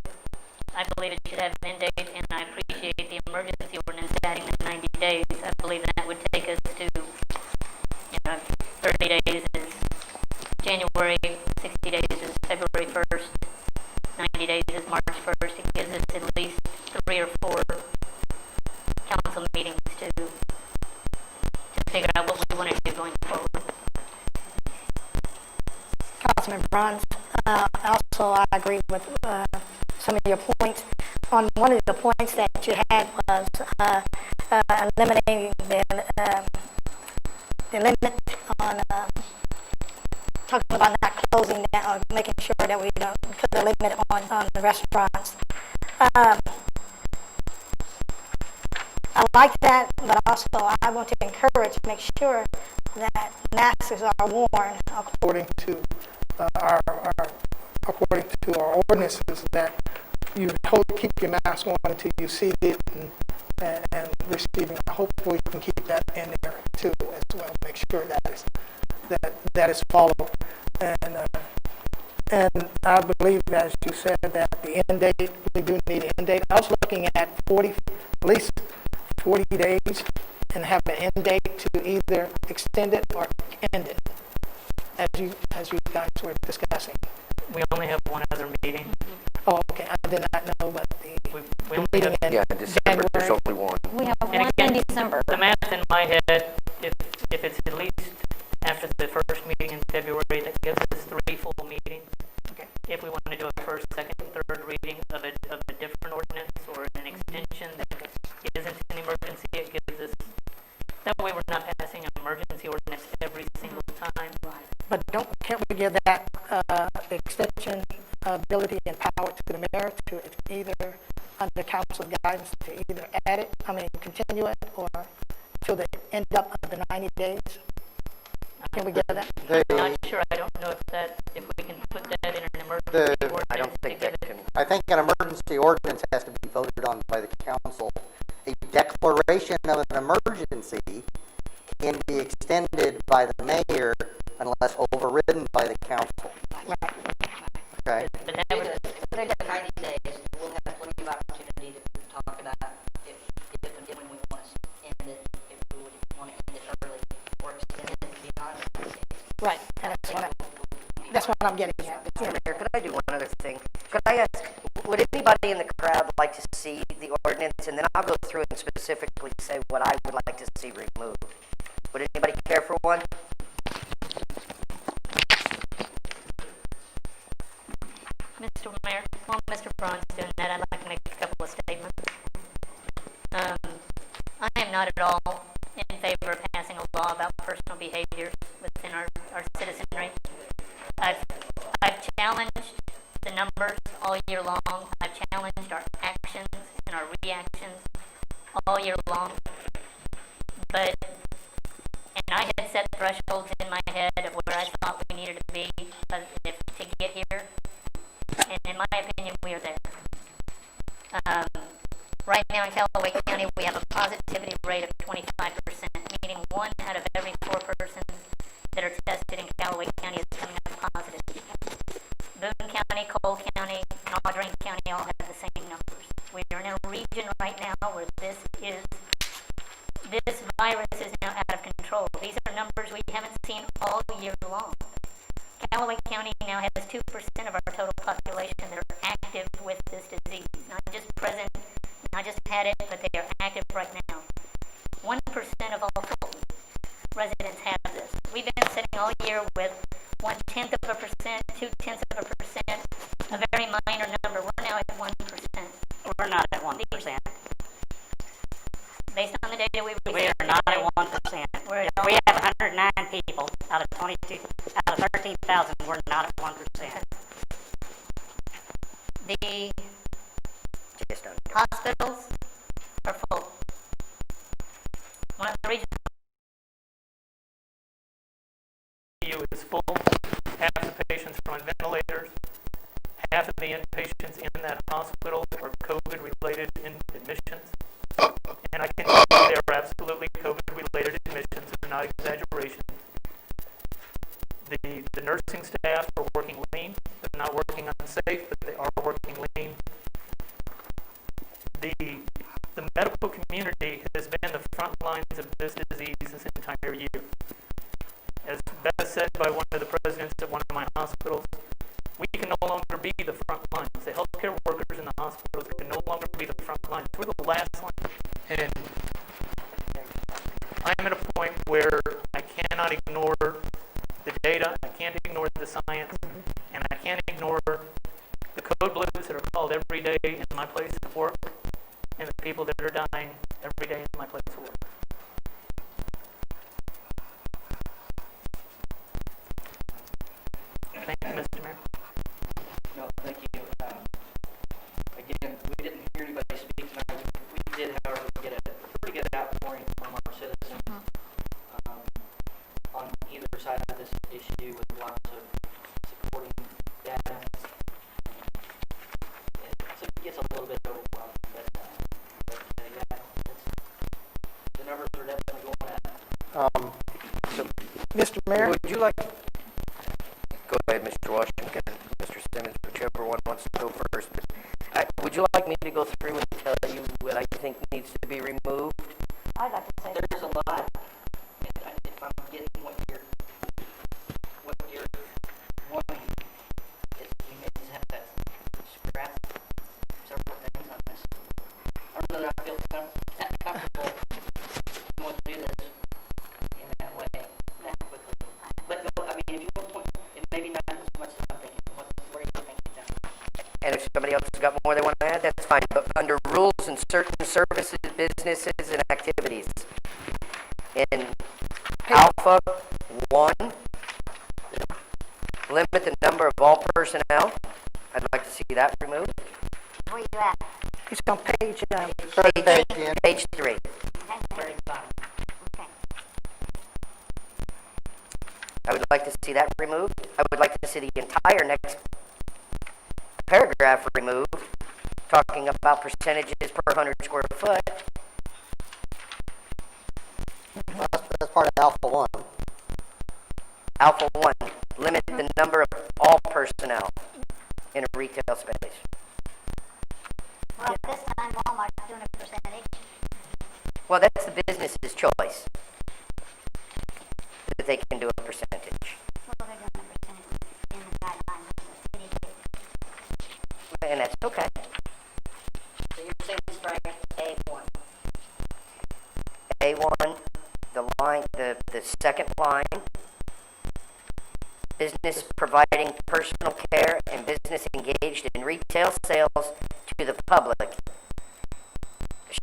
Speaker 5: I believe it should have an end date, and I appreciate the emergency ordinance adding the 90 days. I believe that would take us to 30 days is January, 60 days is February 1st, 90 days is March 1st. It gives us at least 3 or 4 council meetings to figure out what we want to do going forward.
Speaker 8: Councilman Bruns, also I agree with some of your points. On one of the points that you had was eliminating the limit on talking about not closing down, or making sure that we don't put the limit on the restaurants. I like that, but also I want to encourage, make sure that masks are worn
Speaker 9: According to our ordinances, that you keep your mask on until you see it and receiving. Hopefully, we can keep that in there too as well. Make sure that is followed. And I believe, as you said, that the end date, we do need an end date. I was looking at at least 40 days, and have an end date to either extend it or end it, as you guys were discussing.
Speaker 5: We only have one other meeting.
Speaker 9: Oh, okay. I did not know, but
Speaker 5: We
Speaker 9: the
Speaker 5: only
Speaker 9: meeting
Speaker 5: have,
Speaker 9: in
Speaker 13: in December, there's
Speaker 9: January.
Speaker 13: only one.
Speaker 7: We have
Speaker 5: and
Speaker 7: one
Speaker 5: again,
Speaker 7: in December.
Speaker 5: the math in my head, if it's at least after the first meeting in February, that gives us 3 full meetings.
Speaker 9: Okay.
Speaker 5: If we want to do a first, second, and third reading of a different ordinance or an extension that isn't an emergency, it gives us
Speaker 6: give that extension ability and power to the mayor to either, under council guidance, to either continue it, or till the end up of the 90 days? Can we get that?
Speaker 5: I'm not sure. I don't know if we can put that in an emergency ordinance.
Speaker 13: I don't think that can.
Speaker 10: I think an emergency ordinance has to be voted on by the council. A declaration of an emergency can be extended by the mayor unless overridden by the council.
Speaker 6: Right.
Speaker 10: Okay?
Speaker 2: But that would, put it at 90 days, we'll have plenty of opportunity to talk about if and when we want to end it, if we would want to end it early, or extend it beyond 90 days.
Speaker 6: Right, and that's what I'm getting at.
Speaker 13: Mr. Mayor, could I do one other thing? Could I ask, would anybody in the crowd like to see the ordinance? And then I'll go through and specifically say what I would like to see removed. Would anybody care for one?
Speaker 14: Mr. Mayor, while Mr. Braun's doing that, I'd like to make a couple of statements. I am not at all in favor of passing a law about personal behaviors within our citizenry. I've challenged the numbers all year long. I've challenged our actions and our reactions all year long. And I had set thresholds in my head of where I thought we needed to be to get here. And in my opinion, we are there. Right now in Callaway County, we have a positivity rate of 25%, meaning 1 out of every 4 persons that are tested in Callaway County is coming up positive. Boone County, Cole County, and Audrain County all have the same numbers. We are in a region right now where this virus is now out of control. These are numbers we haven't seen all year long. Callaway County now has 2% of our total population that are active with this disease. Not just present, not just had it, but they are active right now. 1% of all Fulton residents have this. We've been sitting all year with 0.1%, 0.2%, a very minor number. We're now at 1%.
Speaker 2: We're not at 1%.
Speaker 14: Based on the data we
Speaker 2: We
Speaker 14: received,
Speaker 2: are not at 1%. We have 109 people out of 13,000. We're not at 1%.
Speaker 14: the hospitals are full. One of the reasons
Speaker 5: is full. Half the patients are on ventilators. Half of the inpatients in that hospital are COVID-related admissions. And I can tell you they are absolutely COVID-related admissions. They're not exaggeration. The nursing staff are working lean. They're not working unsafe, but they are working lean. The medical community has been the front lines of this disease this entire year. As Beth said by one of the presidents at one of my hospitals, we can no longer be the front lines. The healthcare workers in the hospitals can no longer be the front lines. We're the last line. And I'm at a point where I cannot ignore the data, I can't ignore the science, and I can't ignore the code blues that are called every day in my place of work, and the people that are dying every day in my place of work. Thank you, Mr. Mayor.
Speaker 13: No, thank you. Again, we didn't hear anybody speak tonight. We did, however, get a pretty good outpouring from our citizens on either side of this issue with lots of supporting data. So it gets a little bit overwhelming, but yeah, the numbers are definitely going up.
Speaker 6: So, Mr. Mayor?
Speaker 13: Would you like... Go ahead, Mr. Washington, Mr. Simmons, whichever one wants to go first. Would you like me to go through and tell you what I think needs to be removed?
Speaker 12: I'd like to say
Speaker 13: There's a lot. If I'm getting what you're wanting, we may just have to scrap several things on this. I don't know that I feel comfortable going to do this in that way, that quickly. But no, I mean, if you want to point, it may be not as much as I'm thinking. What are you thinking, John? And if somebody else has got more they want to add, that's fine. But under rules and certain services, businesses, and activities, in Alpha 1, Limit the number of all personnel. I'd like to see that removed.
Speaker 4: Where you at?
Speaker 6: It's on page,
Speaker 13: Page 3.
Speaker 4: Okay.
Speaker 13: I would like to see that removed. I would like to see the entire next paragraph removed, talking about percentages per 100 square foot.
Speaker 10: Well, that's part of Alpha 1.
Speaker 13: Alpha 1, limit the number of all personnel in a retail space.
Speaker 4: Well, this time Walmart's doing a percentage.
Speaker 13: Well, that's the business's choice, that they can do a percentage.
Speaker 4: Well, they're doing a percentage in the guidelines of the city.
Speaker 13: And that's okay.
Speaker 2: So you're saying strike A1.
Speaker 13: A1, the second line, business providing personal care and business engaged in retail sales to the public.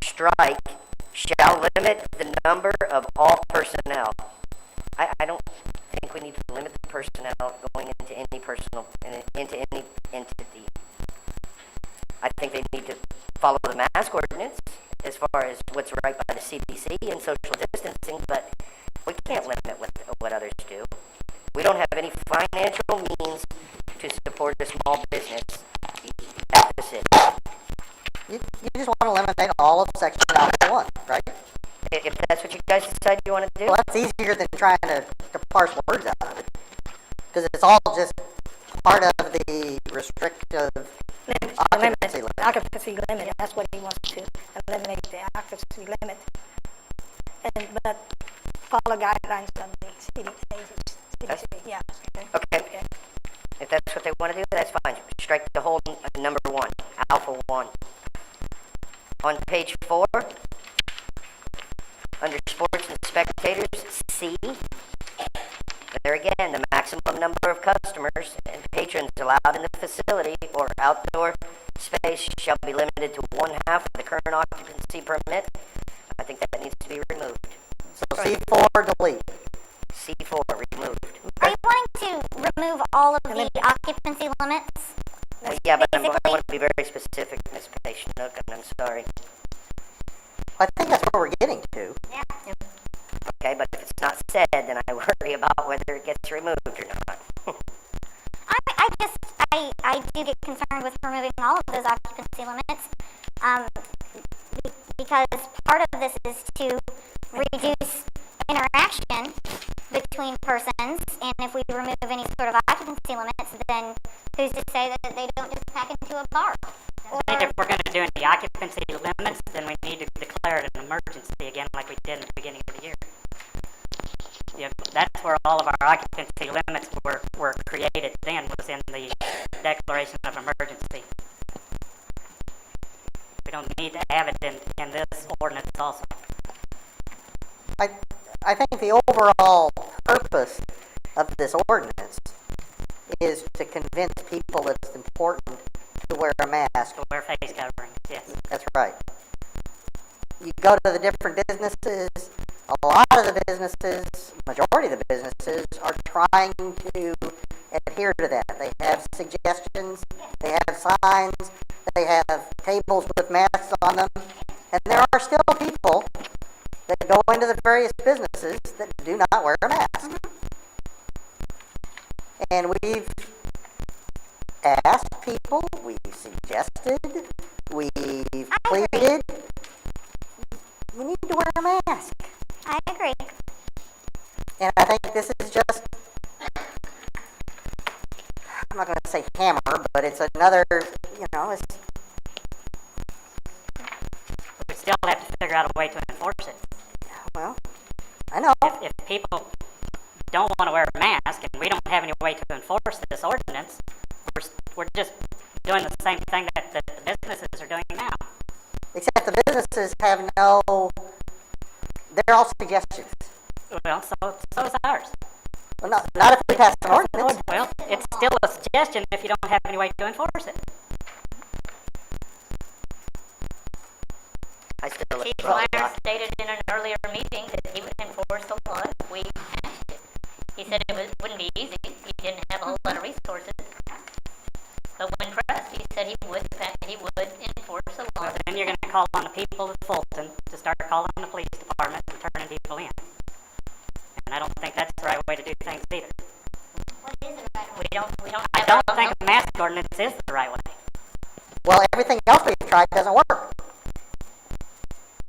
Speaker 13: Strike, shall limit the number of all personnel. I don't think we need to limit the personnel going into any into any entity. I think they need to follow the mask ordinance as far as what's right by the CDC and social distancing, but we can't limit what others do. We don't have any financial means to support a small business at the city.
Speaker 10: You just want to eliminate all of section Alpha 1, right?
Speaker 13: If that's what you guys decide you want to do.
Speaker 10: Well, that's easier than trying to parse words out of it. Because it's all just part of the restrictive occupancy limit.
Speaker 6: occupancy limit, that's what he wants to eliminate, the occupancy limit. But follow guidelines from the CDC, yeah.
Speaker 13: Okay. If that's what they want to do, that's fine. Strike the whole number 1, Alpha 1. On page 4, under sports and spectators, C, there again, the maximum number of customers and patrons allowed in the facility or outdoor space shall be limited to 1/2 of the current occupancy permit. I think that needs to be removed.
Speaker 10: So C4 delete.
Speaker 13: C4 removed.
Speaker 4: Are you wanting to remove all of the occupancy limits?
Speaker 13: Yeah, but I
Speaker 4: Basically-
Speaker 13: want to be very specific, Ms. Patient-Nook, and I'm sorry.
Speaker 10: I think that's what we're getting to.
Speaker 4: Yeah.
Speaker 13: Okay, but if it's not said, then I worry about whether it gets removed or not.
Speaker 4: I do get concerned with removing all of those occupancy limits, because part of this is to reduce interaction between persons, and if we remove any sort of occupancy limits, then who's to say that they don't just pack into a bar?
Speaker 2: I think if we're going to do any occupancy limits, then we need to declare it an emergency again like we did in the beginning of the year. Yeah, that's where all of our occupancy limits were created then, was in the declaration of emergency. We don't need to have it in this ordinance also.
Speaker 10: I think the overall purpose of this ordinance is to convince people that it's important to wear a mask.
Speaker 2: To wear face coverings, yes.
Speaker 10: That's right. You go to the different businesses, a lot of the businesses, majority of the businesses, are trying to adhere to that. They have suggestions, they have signs, they have tables with masks on them, and there are still people that go into the various businesses that do not wear a mask. And we've asked people, we've suggested, we've pleaded, you need to wear a mask.
Speaker 4: I agree.
Speaker 10: And I think this is just, I'm not going to say hammer, but it's another, it's...
Speaker 2: We still have to figure out a way to enforce it.
Speaker 10: Well, I know.
Speaker 2: If people don't want to wear a mask and we don't have any way to enforce this ordinance, we're just doing the same thing that the businesses are doing now.
Speaker 10: Except the businesses have no, they're all suggestions.
Speaker 2: Well, so is ours.
Speaker 10: Well, not if we pass an ordinance.
Speaker 2: Well, it's still a suggestion if you don't have any way to enforce it.
Speaker 13: I still
Speaker 14: Chief Meyer stated in an earlier meeting that he would enforce the law if we passed it. He said it wouldn't be easy. He didn't have a whole lot of
Speaker 2: calling the police department and turning people in. And I don't think that's the right way to do things either.
Speaker 4: What is the right way?
Speaker 2: I don't think a mask ordinance is the right way.
Speaker 10: Well, everything else we've tried doesn't work.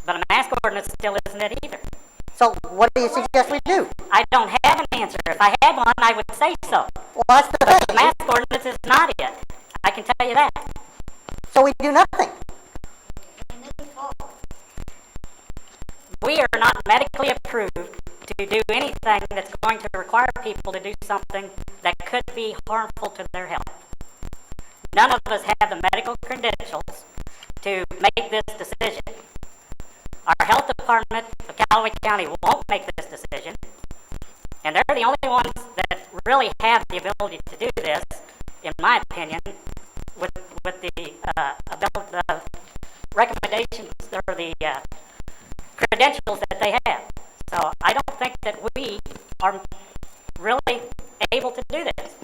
Speaker 2: But a mask ordinance still isn't it either.
Speaker 10: So what do you suggest we do?
Speaker 2: I don't have an answer. If I had one, I would say so.
Speaker 10: Well, that's the
Speaker 2: But the
Speaker 10: thing.
Speaker 2: mask ordinance is not it. I can tell you that.
Speaker 10: So we do nothing.
Speaker 2: We are not medically approved to do anything that's going to require people to do something that could be harmful to their health. None of us have the medical credentials to make this decision. Our health department of Callaway County won't make this decision, and they're the only ones that really have the ability to do this, in my opinion, with the recommendations or the credentials that they have. So I don't think that we are really able to do this.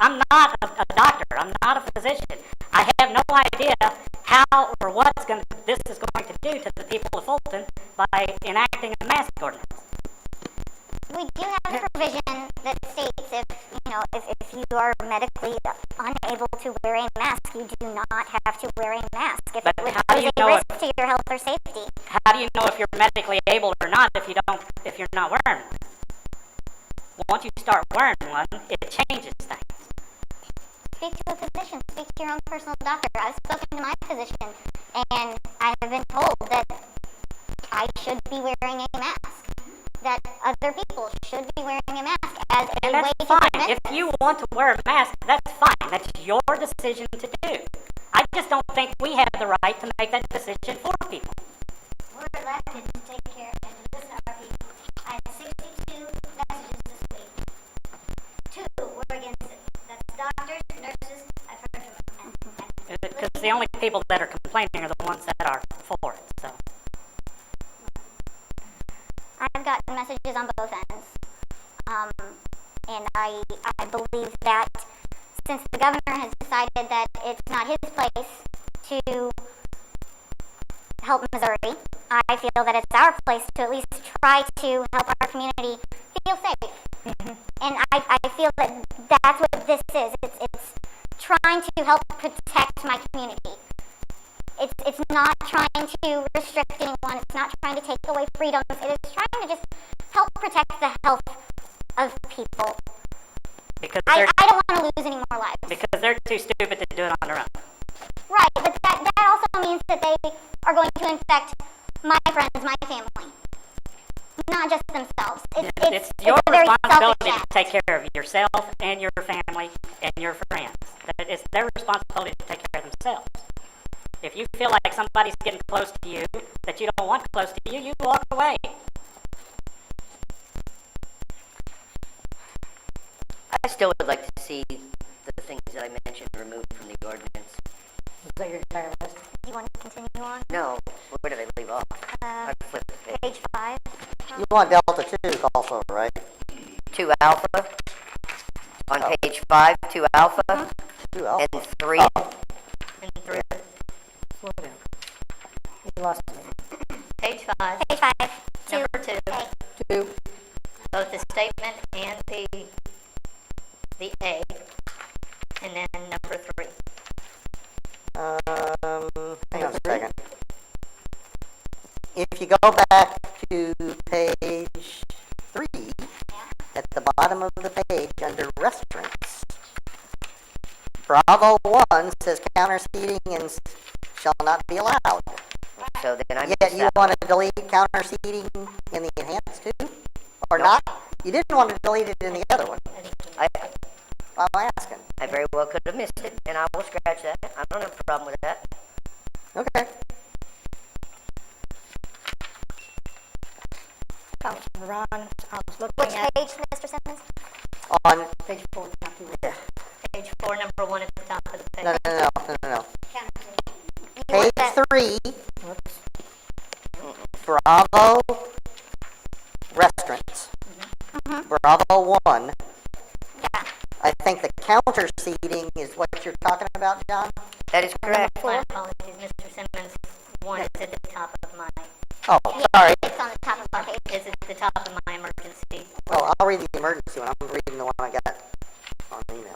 Speaker 2: I'm not a doctor. I'm not a physician. I have no idea how or what this is going to do to the people of Fulton by enacting a mask ordinance.
Speaker 4: We do have a provision that states if you are medically unable to wear a mask, you do not have to wear a mask if
Speaker 2: But
Speaker 4: it
Speaker 2: how do you
Speaker 4: poses a
Speaker 2: know
Speaker 4: risk to your health or safety.
Speaker 2: How do you know if you're medically able or not if you're not wearing one? Once you start wearing one, it changes things.
Speaker 4: Speak to a physician. Speak to your own personal doctor. I've spoken to my physician, and I have been told that I should be wearing a mask. That other people should be wearing a mask as a
Speaker 2: And
Speaker 4: way
Speaker 2: that's
Speaker 4: to
Speaker 2: fine.
Speaker 4: prevent.
Speaker 2: If you want to wear a mask, that's fine. That's your decision to do. I just don't think we have the right to make that decision for people.
Speaker 4: We're elected to take care and to listen to our people. I had 62 messages this week. 2 were against it. That's doctors, nurses, I've heard from them.
Speaker 2: Because the only people that are complaining are the ones that are for it. So
Speaker 4: I've gotten messages on both ends. And I believe that since the governor has decided that it's not his place to help Missouri, I feel that it's our place to at least try to help our community feel safe. And I feel that that's what this is. It's trying to help protect my community. It's not trying to restrict anyone. It's not trying to take away freedoms. It is trying to just help protect the health of people.
Speaker 2: because
Speaker 4: I don't want to lose any more lives.
Speaker 2: because they're too stupid to do it on their own.
Speaker 4: Right, but that also means that they are going to infect my friends, my family, not just themselves.
Speaker 2: It's your
Speaker 4: a very
Speaker 2: responsibility
Speaker 4: selfish
Speaker 2: to
Speaker 4: act.
Speaker 2: take care of yourself and your family and your friends. It's their responsibility to take care of themselves. If you feel like somebody's getting close to you that you don't want close to you, you walk away.
Speaker 3: I still would like to see the things that I mentioned removed from the ordinance.
Speaker 8: Is that your entire list?
Speaker 4: Do you want to continue on?
Speaker 3: No, where did I leave off? I flipped the page.
Speaker 4: Page 5.
Speaker 10: You want Delta 2 also, right?
Speaker 3: 2 alpha. On page 5, 2 alpha.
Speaker 10: 2 alpha.
Speaker 3: And 3.
Speaker 2: And 3.
Speaker 8: Slow down. You lost me.
Speaker 14: Page 5,
Speaker 4: Page 5.
Speaker 14: number 2,
Speaker 4: Okay.
Speaker 8: 2.
Speaker 14: both the statement and the A, and then number 3.
Speaker 10: Hang on a second. If you go back to page 3, at the bottom of the page under restaurants, Bravo 1 says counter seating and shall not be allowed.
Speaker 3: So then I
Speaker 10: Yet
Speaker 3: missed
Speaker 10: you
Speaker 3: that.
Speaker 10: want to delete counter seating in the enhanced too? Or
Speaker 3: No.
Speaker 10: not? You didn't want to delete it in the other one.
Speaker 3: I
Speaker 10: I'm asking.
Speaker 3: very well could have missed it, and I will scratch that. I don't have a problem with that.
Speaker 10: Okay.
Speaker 8: Councilman Ron, I was
Speaker 4: Which
Speaker 8: looking at
Speaker 4: page, Mr. Simmons?
Speaker 10: On,
Speaker 8: page 4, not 2.
Speaker 14: Page 4, number 1 at the top of the page.
Speaker 10: no.
Speaker 4: You want
Speaker 10: Page
Speaker 4: that-
Speaker 10: 3,
Speaker 8: Whoops.
Speaker 10: Bravo restaurants. Bravo 1.
Speaker 4: Yeah.
Speaker 10: I think the counter seating is what you're talking about, John?
Speaker 3: That is correct.
Speaker 14: My apologies, Mr. Simmons. one is at the top of my,
Speaker 10: Oh, sorry.
Speaker 4: It's on the top of our page.
Speaker 14: is at the top of my emergency.
Speaker 10: Oh, I'll read the emergency one. I'm reading the one I got on email.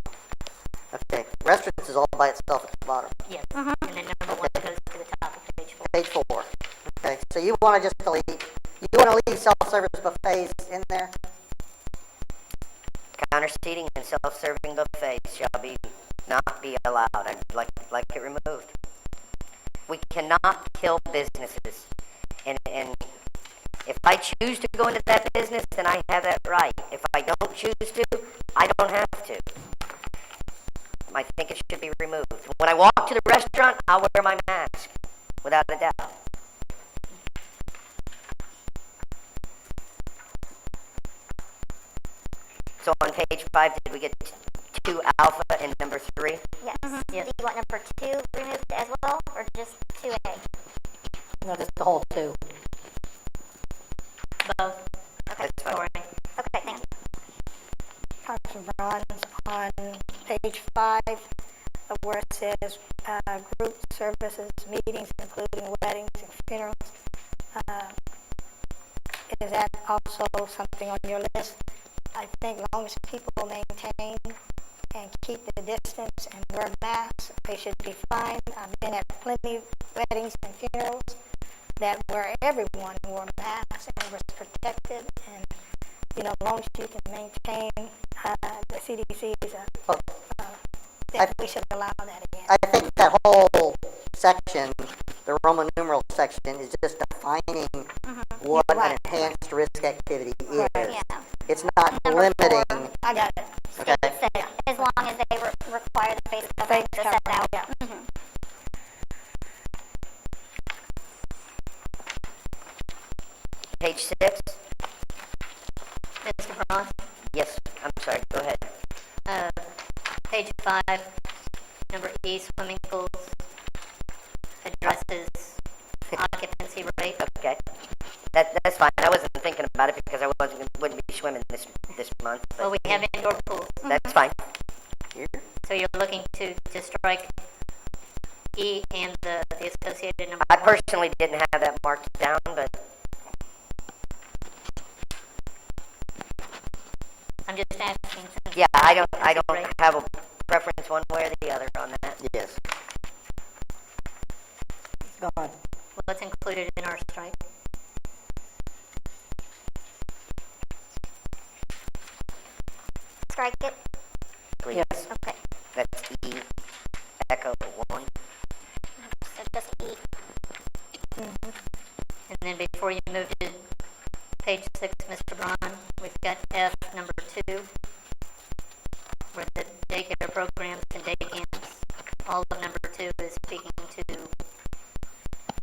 Speaker 10: Okay, restaurants is all by itself at the bottom.
Speaker 14: Yes, and then number one goes to the top of page 4.
Speaker 10: Page 4. Okay, so you want to just delete, you want to leave self-service buffets in there?
Speaker 3: Counter seating and self-serving buffets shall not be allowed. I'd like it removed. We cannot kill businesses. And if I choose to go into that business, then I have that right. If I don't choose to, I don't have to. I think it should be removed. When I walk to the restaurant, I'll wear my mask, without a doubt. So on page 5, did we get 2 alpha and number 3?
Speaker 4: Yes.
Speaker 14: Yes.
Speaker 4: Do you want number 2 removed as well, or just 2A?
Speaker 8: No, just the whole 2.
Speaker 14: Both.
Speaker 4: Okay.
Speaker 3: That's fine.
Speaker 14: Sorry.
Speaker 4: Okay, thank you.
Speaker 6: Councilman Braun, on page 5, where it says, group services, meetings, including weddings and funerals, is that also something on your list? I think as long as people maintain and keep the distance and wear masks, they should be fine. I've been at plenty of weddings and funerals that where everyone wore masks and was protected, and as long as you can maintain the CDC's, that we should allow that again.
Speaker 10: I think that whole section, the Roman numeral section, is just defining what an enhanced risk activity is.
Speaker 4: Yeah.
Speaker 10: It's not
Speaker 4: Number
Speaker 10: limiting.
Speaker 4: 4.
Speaker 6: I got it.
Speaker 10: Okay.
Speaker 4: It said, as long as they require the face covering to set out.
Speaker 6: Yeah.
Speaker 3: Page 6?
Speaker 14: Mr. Braun,
Speaker 3: Yes, I'm sorry, go ahead.
Speaker 14: page 5, number E, swimming pools, addresses occupancy rate.
Speaker 3: Okay. That's fine. I wasn't thinking about it because I wouldn't be swimming this month. But
Speaker 14: Well, we have indoor pools,
Speaker 3: that's fine.
Speaker 14: so you're looking to strike E and the associated number
Speaker 3: I
Speaker 14: 1.
Speaker 3: personally didn't have that marked down, but
Speaker 14: I'm just asking. Since
Speaker 3: yeah, I don't
Speaker 14: occupancy rate-
Speaker 3: have a preference one way or the other on that.
Speaker 10: Yes.
Speaker 8: Go on.
Speaker 14: What's included in our strike?
Speaker 4: Strike it.
Speaker 3: Please.
Speaker 4: Okay.
Speaker 3: That's E, echo 1.
Speaker 4: So just E.
Speaker 14: And then before you move to page 6, Mr. Braun, we've got F, number 2, where the daycare programs and day camps. All of number 2 is speaking to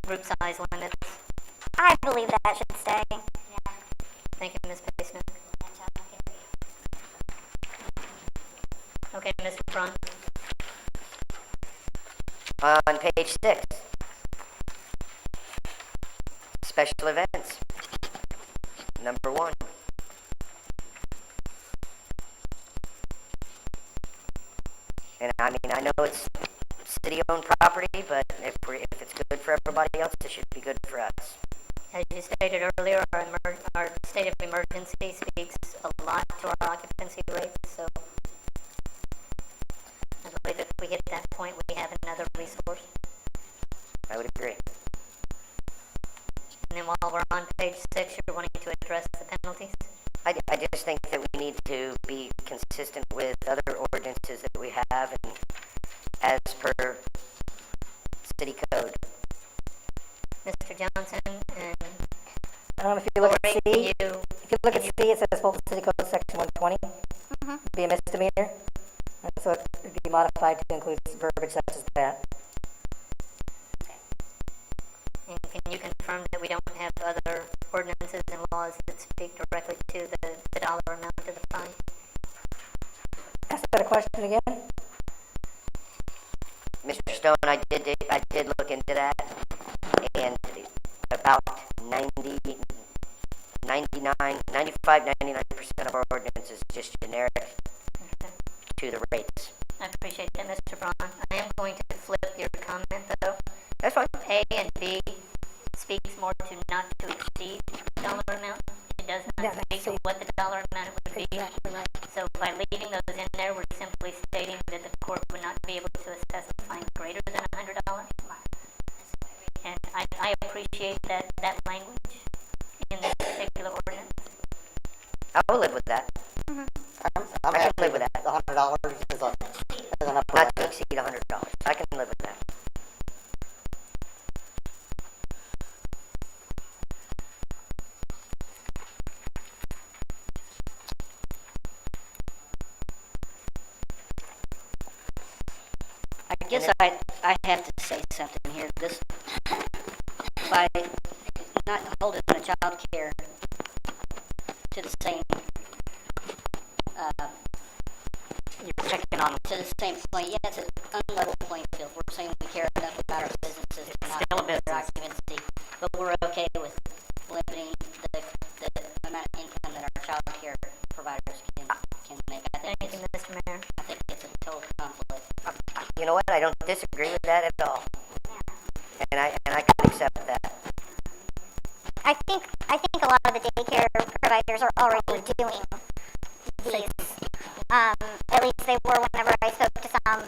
Speaker 14: group size limits.
Speaker 4: I believe that should stay. Yeah.
Speaker 14: Thank you, Ms. Paceman. Okay, Mr. Braun.
Speaker 3: On page 6, special events, number 1. And I mean, I know it's city-owned property, but if it's good for everybody else, it should be good for us.
Speaker 14: As you stated earlier, our state of emergency speaks a lot to our occupancy rates, so I believe if we hit that point, we have another resource.
Speaker 3: I would agree.
Speaker 14: And then while we're on page 6, you're wanting to address the penalties?
Speaker 3: I just think that we need to be consistent with other ordinances that we have and as per city code.
Speaker 7: Mr. Johnson, and
Speaker 8: If you look at
Speaker 7: Lori,
Speaker 8: C,
Speaker 7: can you,
Speaker 8: if you look at C, it says Fulton City Code Section 120, be a misdemeanor. And so it would be modified to include verbiage such as that.
Speaker 7: and can you confirm that we don't have other ordinances and laws that speak directly to the dollar amount of the fine?
Speaker 8: Ask that a question again?
Speaker 3: Mr. Stone, I did look into that, and about 95-99% of our ordinance is just generic to the rates.
Speaker 7: I appreciate that, Mr. Braun. I am going to flip your comment, though,
Speaker 3: That's fine.
Speaker 14: A and B speaks more to not to exceed dollar amount. It does not
Speaker 6: Yeah,
Speaker 14: speak to what the dollar amount would be.
Speaker 6: Exactly right.
Speaker 14: So by leaving those in there, we're simply stating that the court would not be able to assess a fine greater than $100. And I appreciate that language in this particular ordinance.
Speaker 3: I will live with that.
Speaker 10: I'm
Speaker 3: I can
Speaker 10: happy
Speaker 3: live
Speaker 10: with
Speaker 3: with that.
Speaker 10: the $100 as an upper
Speaker 3: Not to
Speaker 10: limit.
Speaker 3: exceed $100. I can live with that.
Speaker 2: I guess I have to say something here. This, by not holding the child care to the same, you're checking on to the same point. Yeah, it's an unlevel playing field. We're saying we care enough about our businesses to not
Speaker 3: Still a
Speaker 2: limit their
Speaker 3: business.
Speaker 2: occupancy, but we're okay with limiting the amount of income that our child care providers can make. I think
Speaker 14: Thank you, Mr. Mayor.
Speaker 2: I think it's a total conflict.
Speaker 3: You know what? I don't disagree with that at all. And I can accept that.
Speaker 4: I think a lot of the daycare providers are already doing these. At least they were whenever I spoke to some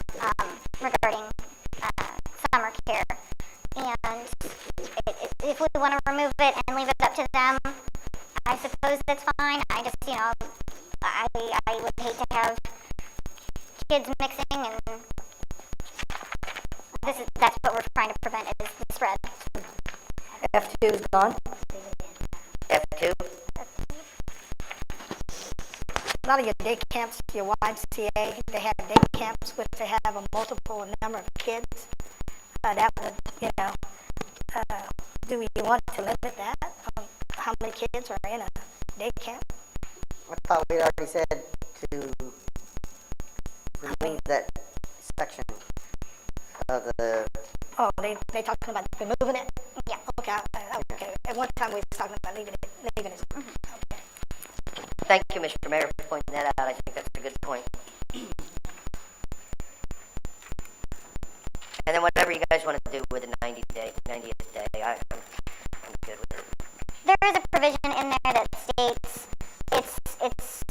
Speaker 4: regarding summer care. And if we want to remove it and leave it up to them, I suppose that's fine. I just, I would hate to have kids mixing, and that's what we're trying to prevent is the spread.
Speaker 8: F2 is gone.
Speaker 3: F2?
Speaker 6: A lot of your day camps, your YMCA, they have day camps which they have a multiple number of kids. That would, do we want to limit that? How many kids are in a day camp?
Speaker 10: I thought we already said to remove that section of the,
Speaker 6: Oh, they talking about removing it? Yeah. Okay, okay. At one time we was talking about leaving it. Okay.
Speaker 3: Thank you, Mr. Mayor, for pointing that out. I think that's a good point. And then whatever you guys want to do with the 90th day, I'm good with it.
Speaker 4: There is a provision in there that states it's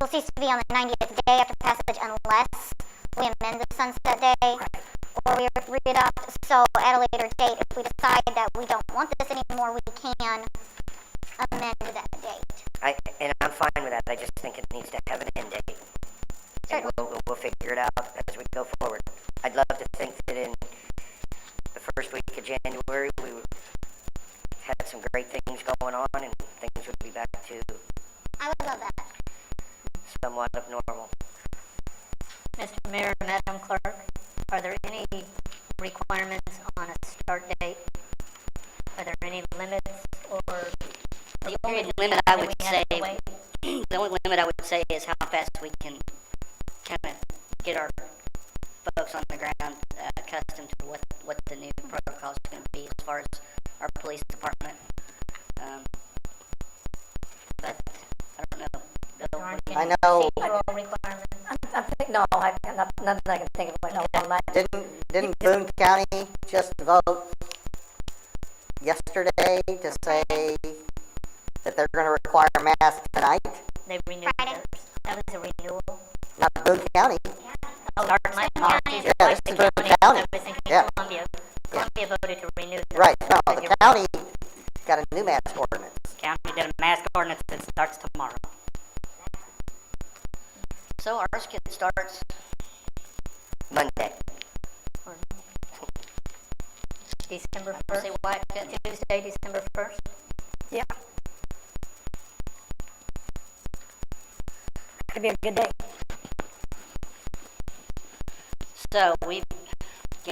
Speaker 4: will cease to be on the 90th day after passage unless we amend the sunset day or we re-adopt. So at a later date, if we decide that we don't want this anymore, we can amend that date.
Speaker 3: And I'm fine with that. I just think it needs to have an end date. And we'll figure it out as we go forward. I'd love to think that in the first week of January, we had some great things going on and things would be back to
Speaker 4: I would love that.
Speaker 3: somewhat of normal.
Speaker 14: Mr. Mayor, Madam Clerk, are there any requirements on a start date? Are there any limits or
Speaker 2: The only limit I would say, the only limit I would say is how fast we can kind of get our folks on the ground accustomed to what the new protocol is going to be as far as our police department. But I don't know. Bill, what do you
Speaker 10: I
Speaker 2: think?
Speaker 10: know,
Speaker 14: procedural requirements?
Speaker 8: I think, no, nothing I can think of right now. On my,
Speaker 10: didn't Boone County just vote yesterday to say that they're gonna require masks tonight?
Speaker 14: They renewed theirs. That was a renewal.
Speaker 10: Not Boone County.
Speaker 14: Oh, my apologies.
Speaker 10: Yeah, this is Boone County.
Speaker 14: I was thinking
Speaker 10: Yeah.
Speaker 14: Columbia. Columbia voted to renew theirs.
Speaker 10: Right, no, the county got a new mask ordinance.
Speaker 2: County did a mask ordinance that starts tomorrow. So ours starts
Speaker 3: Monday.
Speaker 14: December
Speaker 2: Say
Speaker 14: 1st.
Speaker 2: what?
Speaker 14: Tuesday, December 1st.
Speaker 6: Yeah. It'd be a good day.
Speaker 2: So we've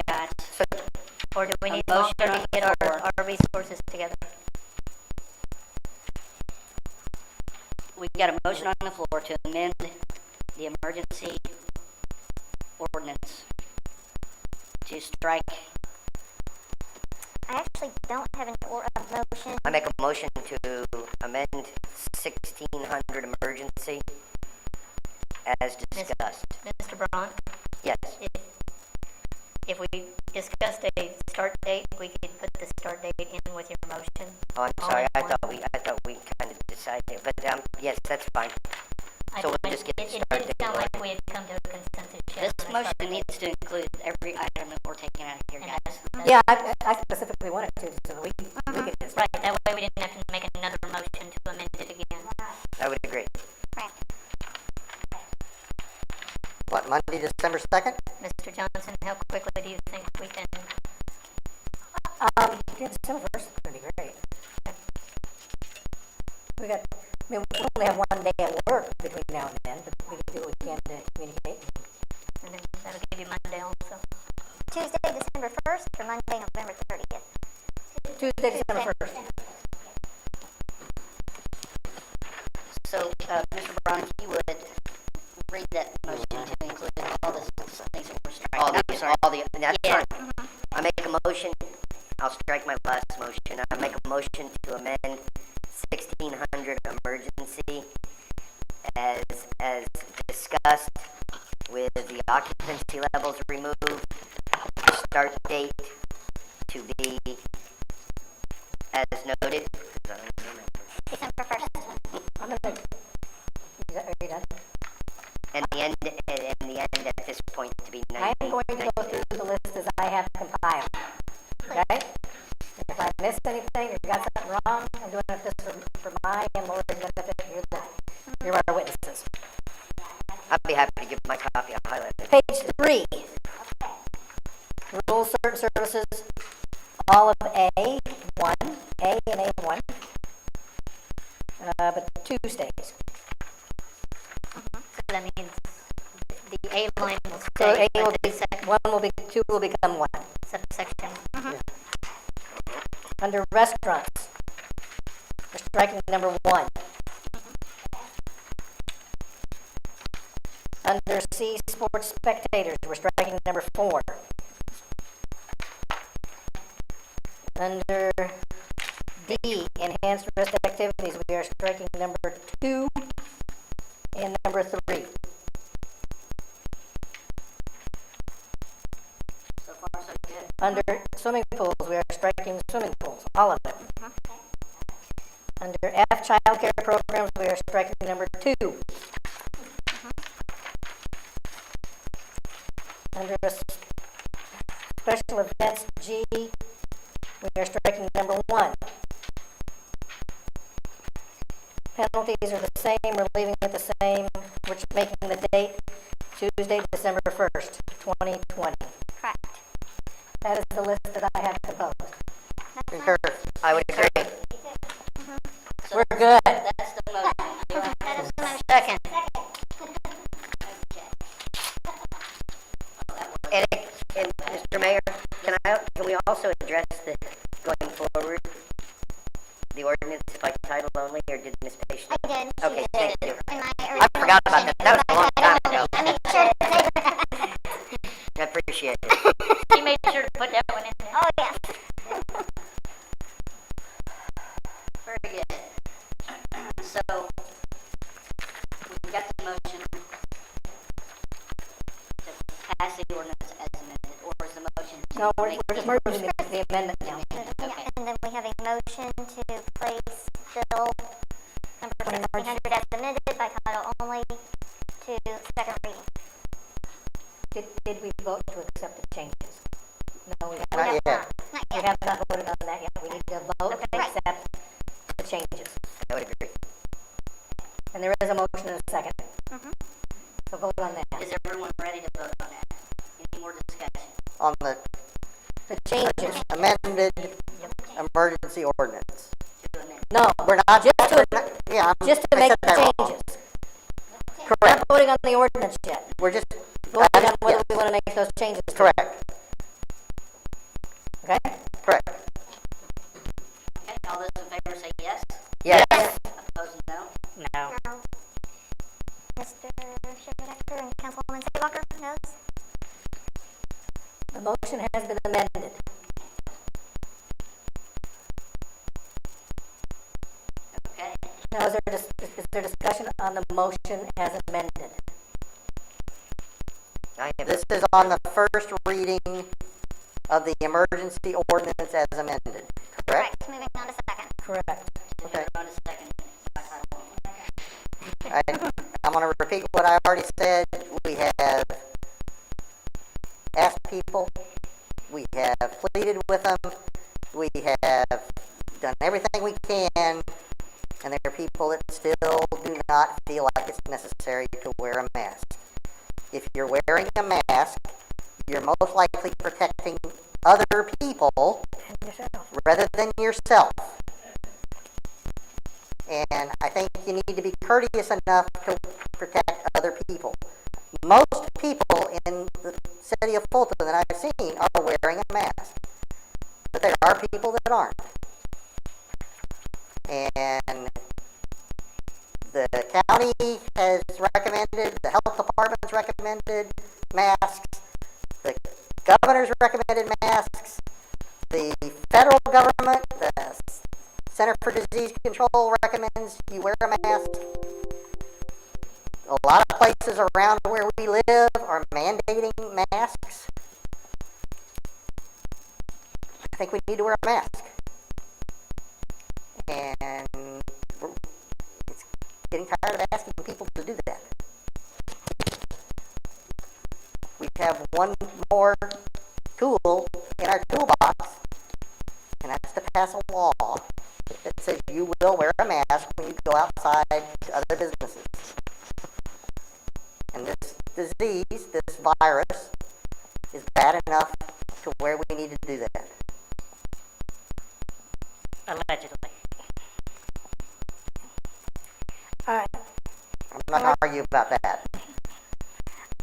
Speaker 2: got
Speaker 14: Or do we
Speaker 2: A
Speaker 14: need
Speaker 2: motion
Speaker 14: longer
Speaker 2: on
Speaker 14: to
Speaker 2: the
Speaker 14: get
Speaker 2: floor.
Speaker 14: our resources together?
Speaker 2: we've got a motion on the floor to amend the emergency ordinance to strike.
Speaker 4: I actually don't have an motion.
Speaker 3: I make a motion to amend 1600 emergency as discussed.
Speaker 14: Mr. Braun,
Speaker 3: Yes.
Speaker 14: if we discussed a start date, we could put the start date in with your motion.
Speaker 3: Oh, I'm
Speaker 14: All
Speaker 3: sorry,
Speaker 14: in
Speaker 3: I
Speaker 14: one.
Speaker 3: thought we kind of decided, but, yes, that's fine. So we'll just get the
Speaker 14: It
Speaker 3: start
Speaker 14: did
Speaker 3: date
Speaker 14: sound
Speaker 3: going.
Speaker 14: like we had come to a consensus.
Speaker 2: This
Speaker 14: yes, on a
Speaker 2: motion
Speaker 14: start date.
Speaker 2: needs to include every item that we're taking out of here,
Speaker 14: And
Speaker 2: guys.
Speaker 8: Yeah, I specifically wanted to, so we could just.
Speaker 14: Right, that way we didn't have to make another motion to amend it again.
Speaker 3: I would agree.
Speaker 10: What, Monday, December 2nd?
Speaker 14: Mr. Johnson, how quickly do you think we can?
Speaker 8: Yeah, December 1st is gonna be great. We only have one day at work between now and then, but we can do what we can to communicate.
Speaker 14: And then that'll give you Monday also.
Speaker 4: Tuesday, December 1st, or Monday, November 30th?
Speaker 8: Tuesday, December 1st.
Speaker 2: So, Mr. Brown, if you would read that motion to include all the things that we're striking.
Speaker 3: That's
Speaker 2: Yeah.
Speaker 3: fine. I make a motion, I'll strike my last motion. I make a motion to amend 1600 emergency as discussed with the occupancy levels removed, start date to be as noted.
Speaker 4: December 1st.
Speaker 8: I'm gonna, are you done?
Speaker 3: And the end at this point to be
Speaker 8: I'm
Speaker 3: 19.
Speaker 8: going to go through the list as I have compiled, okay? If I miss anything, or you got something wrong, I'm doing this for my and Lori's benefit, you're our witnesses.
Speaker 3: I'd be happy to give my copy, I'll highlight it.
Speaker 8: Page 3. Rules, certain services, all of A1, A and A1, but 2 stays.
Speaker 14: So that means the A line will
Speaker 8: So
Speaker 14: stay,
Speaker 8: A will
Speaker 14: but
Speaker 8: be,
Speaker 14: the second
Speaker 8: 1 will be, 2 will become 1.
Speaker 14: subsection.
Speaker 8: Under restaurants, we're striking number 1. Under C, sports spectators, we're striking number 4. Under D, enhanced rest activities, we are striking number 2 and number 3.
Speaker 2: So far, so good.
Speaker 8: Under swimming pools, we are striking swimming pools, all of them. Under F, childcare programs, we are striking number 2. Under special events G, we are striking number 1. Penalties are the same, we're leaving it the same, we're just making the date Tuesday, December 1st, 2020.
Speaker 4: Correct.
Speaker 8: That is the list that I have composed.
Speaker 3: Concur. I would agree.
Speaker 2: So
Speaker 8: We're good.
Speaker 2: that's the motion. Do I
Speaker 4: That is the motion.
Speaker 2: Second.
Speaker 3: And Mr. Mayor, can we also address the, going forward, the ordinance by title only, or did Ms. Page?
Speaker 4: I did. She
Speaker 3: Okay,
Speaker 4: did.
Speaker 3: thank you.
Speaker 4: In my
Speaker 3: I
Speaker 4: original
Speaker 3: forgot about that. That was a long time ago.
Speaker 4: I made sure to say that.
Speaker 3: I appreciate it.
Speaker 14: She made sure to put that one in there.
Speaker 4: Oh, yes.
Speaker 2: Very good. So, we got the motion to pass the ordinance as amended, or is the motion to
Speaker 8: No, we're
Speaker 2: make
Speaker 8: just merging the amendment now.
Speaker 2: Okay.
Speaker 4: And then we have a motion to place bill number 1600 as amended by title only to second reading.
Speaker 8: Did we vote to accept the changes? No, we have
Speaker 10: Not
Speaker 8: not.
Speaker 10: yet.
Speaker 4: Not
Speaker 8: We
Speaker 4: yet.
Speaker 8: have not voted on that yet. We need to vote to
Speaker 4: Right.
Speaker 8: accept the changes.
Speaker 3: I would agree.
Speaker 8: And there is a motion and a second.
Speaker 4: Mhm.
Speaker 8: So vote on that.
Speaker 2: Is everyone ready to vote on that? Any more discussion?
Speaker 10: On the
Speaker 8: The changes.
Speaker 10: amended emergency ordinance.
Speaker 2: To amend.
Speaker 8: No,
Speaker 10: We're not,
Speaker 8: Just to-
Speaker 10: we're not- yeah,
Speaker 8: just to
Speaker 10: I
Speaker 8: make
Speaker 10: said
Speaker 8: the
Speaker 10: that wrong.
Speaker 8: changes. We're not voting on the ordinance yet.
Speaker 10: We're just,
Speaker 8: Voting on whether
Speaker 10: yes,
Speaker 8: we want to make those changes.
Speaker 10: correct,
Speaker 8: Okay?
Speaker 10: correct.
Speaker 2: Okay, all those in favor say yes.
Speaker 3: Yes.
Speaker 2: Opposed, no.
Speaker 8: No.
Speaker 4: No. Mr. Schumacher and Councilwoman Seebacher, noes?
Speaker 8: The motion has been amended.
Speaker 2: Okay.
Speaker 8: Now, is there discussion on the motion as amended?
Speaker 10: This is on the first reading of the emergency ordinance as amended, correct?
Speaker 4: Moving on to second.
Speaker 6: Correct.
Speaker 10: Okay.
Speaker 2: On to second.
Speaker 10: I'm going to repeat what I already said. We have asked people, we have pleaded with them, we have done everything we can, and there are people that still do not feel like it's necessary to wear a mask. If you're wearing a mask, you're most likely protecting other people rather than yourself. And I think you need to be courteous enough to protect other people. Most people in the city of Fulton that I've seen are wearing a mask, but there are people that aren't. And the county has recommended, the health department's recommended masks, the governor's recommended masks, the federal government, the Center for Disease Control recommends you wear a mask. A lot of places around where we live are mandating masks. I think we need to wear a mask. And it's getting tired of asking people to do that. We have one more tool in our toolbox, and that's to pass a law that says you will wear a mask when you go outside to other businesses. And this disease, this virus, is bad enough to where we need to do that.
Speaker 2: Allegedly.
Speaker 6: I'm
Speaker 10: not going to argue about that.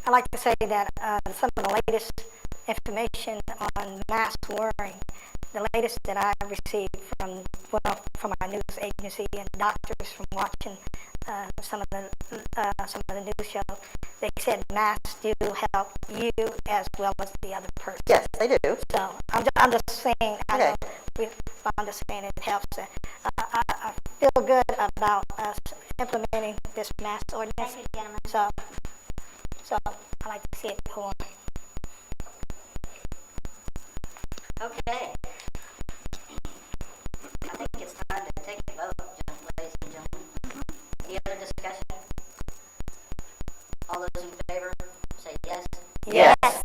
Speaker 6: I'd like to say that some of the latest information on mask wearing, the latest that I received from our news agency and doctors from watching some of the news shows, they said masks do help you as well as the other person.
Speaker 10: Yes, they do.
Speaker 6: So I'm just saying.
Speaker 10: Okay.
Speaker 6: I'm just saying it helps. I feel good about us implementing this mask ordinance.
Speaker 4: Thank you, gentlemen.
Speaker 6: So I like to see it go on.
Speaker 2: Okay. I think it's time to take a vote, ladies and gentlemen. Any other discussion? All those in favor, say yes.
Speaker 10: Yes.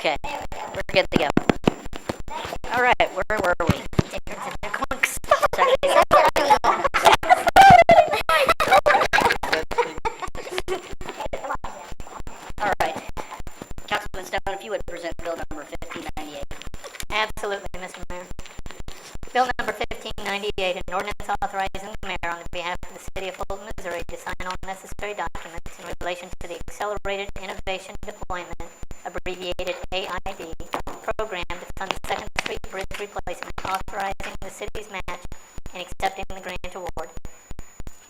Speaker 2: Okay, we're good to go. All right, where were we? All right, Councilman Stone, if you would present bill number 1598.
Speaker 14: Absolutely, Mr. Mayor. Bill number 1598, an ordinance authorizing the mayor on behalf of the city of Fulton, Missouri to sign all necessary documents in relation to the Accelerated Innovation Deployment, abbreviated AID, program to fund the Second Street Bridge replacement, authorizing the city's match and accepting the grant award.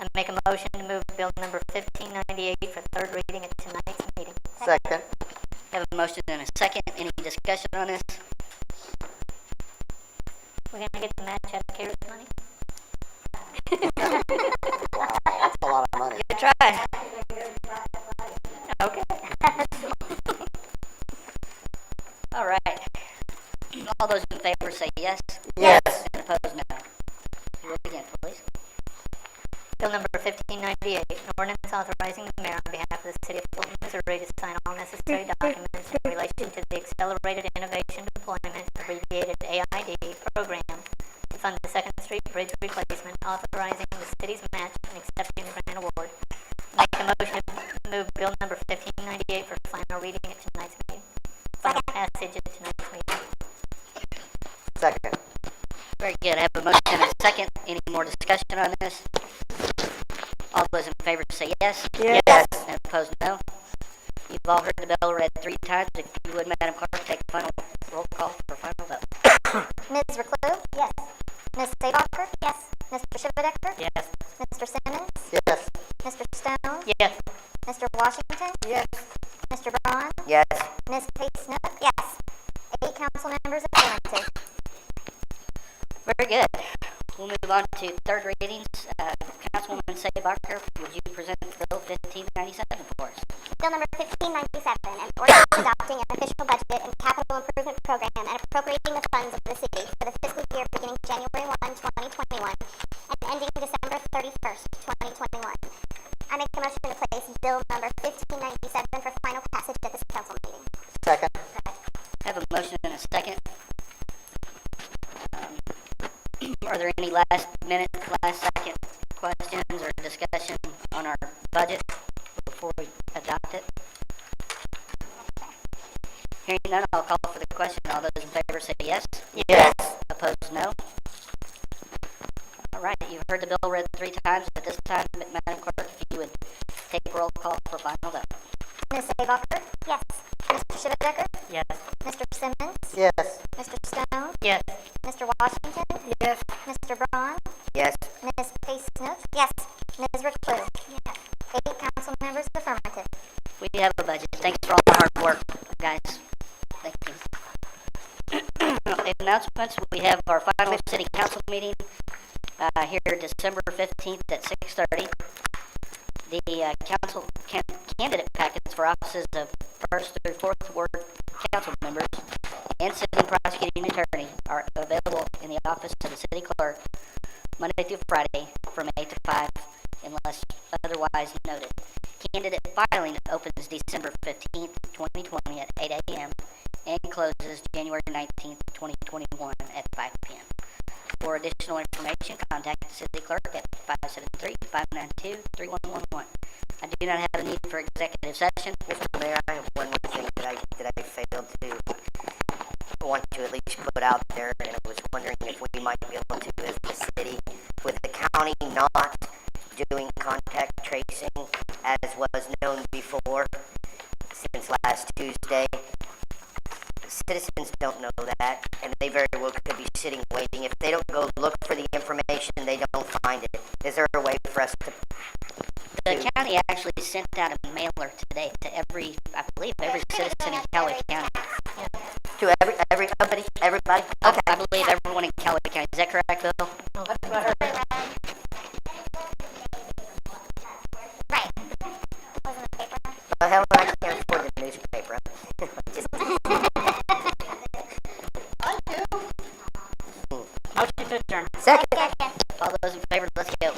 Speaker 14: I make a motion to move bill number 1598 for third reading at tonight's meeting.
Speaker 10: Second.
Speaker 2: Have a motion and a second. Any discussion on this?
Speaker 14: We're going to get the match out of CARES money?
Speaker 10: That's a lot of money.
Speaker 2: Good try.
Speaker 14: Okay.
Speaker 2: All right. All those in favor say yes.
Speaker 10: Yes.
Speaker 2: And opposed, no. Read it again, please.
Speaker 14: Bill number 1598, an ordinance authorizing the mayor on behalf of the city of Fulton, Missouri to sign all necessary documents in relation to the Accelerated Innovation Deployment, abbreviated AID, program to fund the Second Street Bridge replacement, authorizing the city's match and accepting the grant award. Make a motion to move bill number 1598 for final reading at tonight's meeting. Final passage at tonight's meeting.
Speaker 10: Second.
Speaker 2: Very good. I have a motion and a second. Any more discussion on this? All those in favor say yes.
Speaker 10: Yes.
Speaker 2: And opposed, no. You've all heard the bill read 3 times. If you would, Madam Clerk, take final roll call for final vote.
Speaker 4: Ms. Reclue? Yes. Ms. Sabacher? Yes. Mr. Shivadecker?
Speaker 14: Yes.
Speaker 4: Mr. Simmons?
Speaker 10: Yes.
Speaker 4: Mr. Stone?
Speaker 14: Yes.
Speaker 4: Mr. Washington?
Speaker 6: Yes.
Speaker 4: Mr. Braun?
Speaker 10: Yes.
Speaker 4: Ms. Kate Snook? Yes. 8 council members affirmative.
Speaker 2: Very good. We'll move on to third readings. Councilwoman Sabacher, would you present Bill 1597 for us?
Speaker 4: Bill number 1597, an ordinance adopting an official budget and capital improvement program and appropriating the funds of the city for the fiscal year beginning January 1, 2021 and ending December 31st, 2021. I make a motion to place bill number 1597 for final passage at this council meeting.
Speaker 10: Second.
Speaker 2: I have a motion and a second. Are there any last minute, last second questions or discussion on our budget before we adopt it? Hearing none, I'll call for the question. All those in favor say yes.
Speaker 10: Yes.
Speaker 2: Opposed, no. All right, you've heard the bill read 3 times. At this time, Madam Clerk, if you would take roll call for final vote.
Speaker 4: Ms. Sabacher? Yes. Mr. Shivadecker?
Speaker 14: Yes.
Speaker 4: Mr. Simmons?
Speaker 10: Yes.
Speaker 4: Mr. Stone?
Speaker 14: Yes.
Speaker 4: Mr. Washington?
Speaker 6: Yes.
Speaker 4: Mr. Braun?
Speaker 10: Yes.
Speaker 4: Ms. Kate Snook? Yes. Ms. Reclue? Yes. 8 council members affirmative.
Speaker 2: We have a budget. Thanks for all the hard work, guys. Thank you. Announcements. We have our final city council meeting here December 15th at 6:30. The council candidate packets for offices of 1st through 4th Ward council members and sitting prosecuting attorney are available in the office of the city clerk Monday through Friday from 8 to 5 unless otherwise noted. Candidate filing opens December 15th, 2020 at 8 a.m. and closes January 19th, 2021 at 5 p.m. For additional information, contact the city clerk at 573-592-3111. I do not have a need for executive session.
Speaker 10: Mr. Mayor, I have one more thing that I failed to want to at least put out there, and I was wondering if we might be able to, as the city, with the county not doing contact tracing as was known before since last Tuesday. Citizens don't know that, and they very well could be sitting waiting. If they don't go look for the information, they don't find it. Is there a way for us to...
Speaker 2: The county actually sent out a mailer today to I believe every citizen in Cowley County.
Speaker 10: To everybody? Okay.
Speaker 2: I believe everyone in Cowley County. Is that correct, Bill?
Speaker 4: Right. Wasn't the paper?
Speaker 10: Hell, I can't afford the newspaper.
Speaker 14: Motion to adjourn.
Speaker 10: Second.
Speaker 4: Second.
Speaker 2: All those in favor, let's go.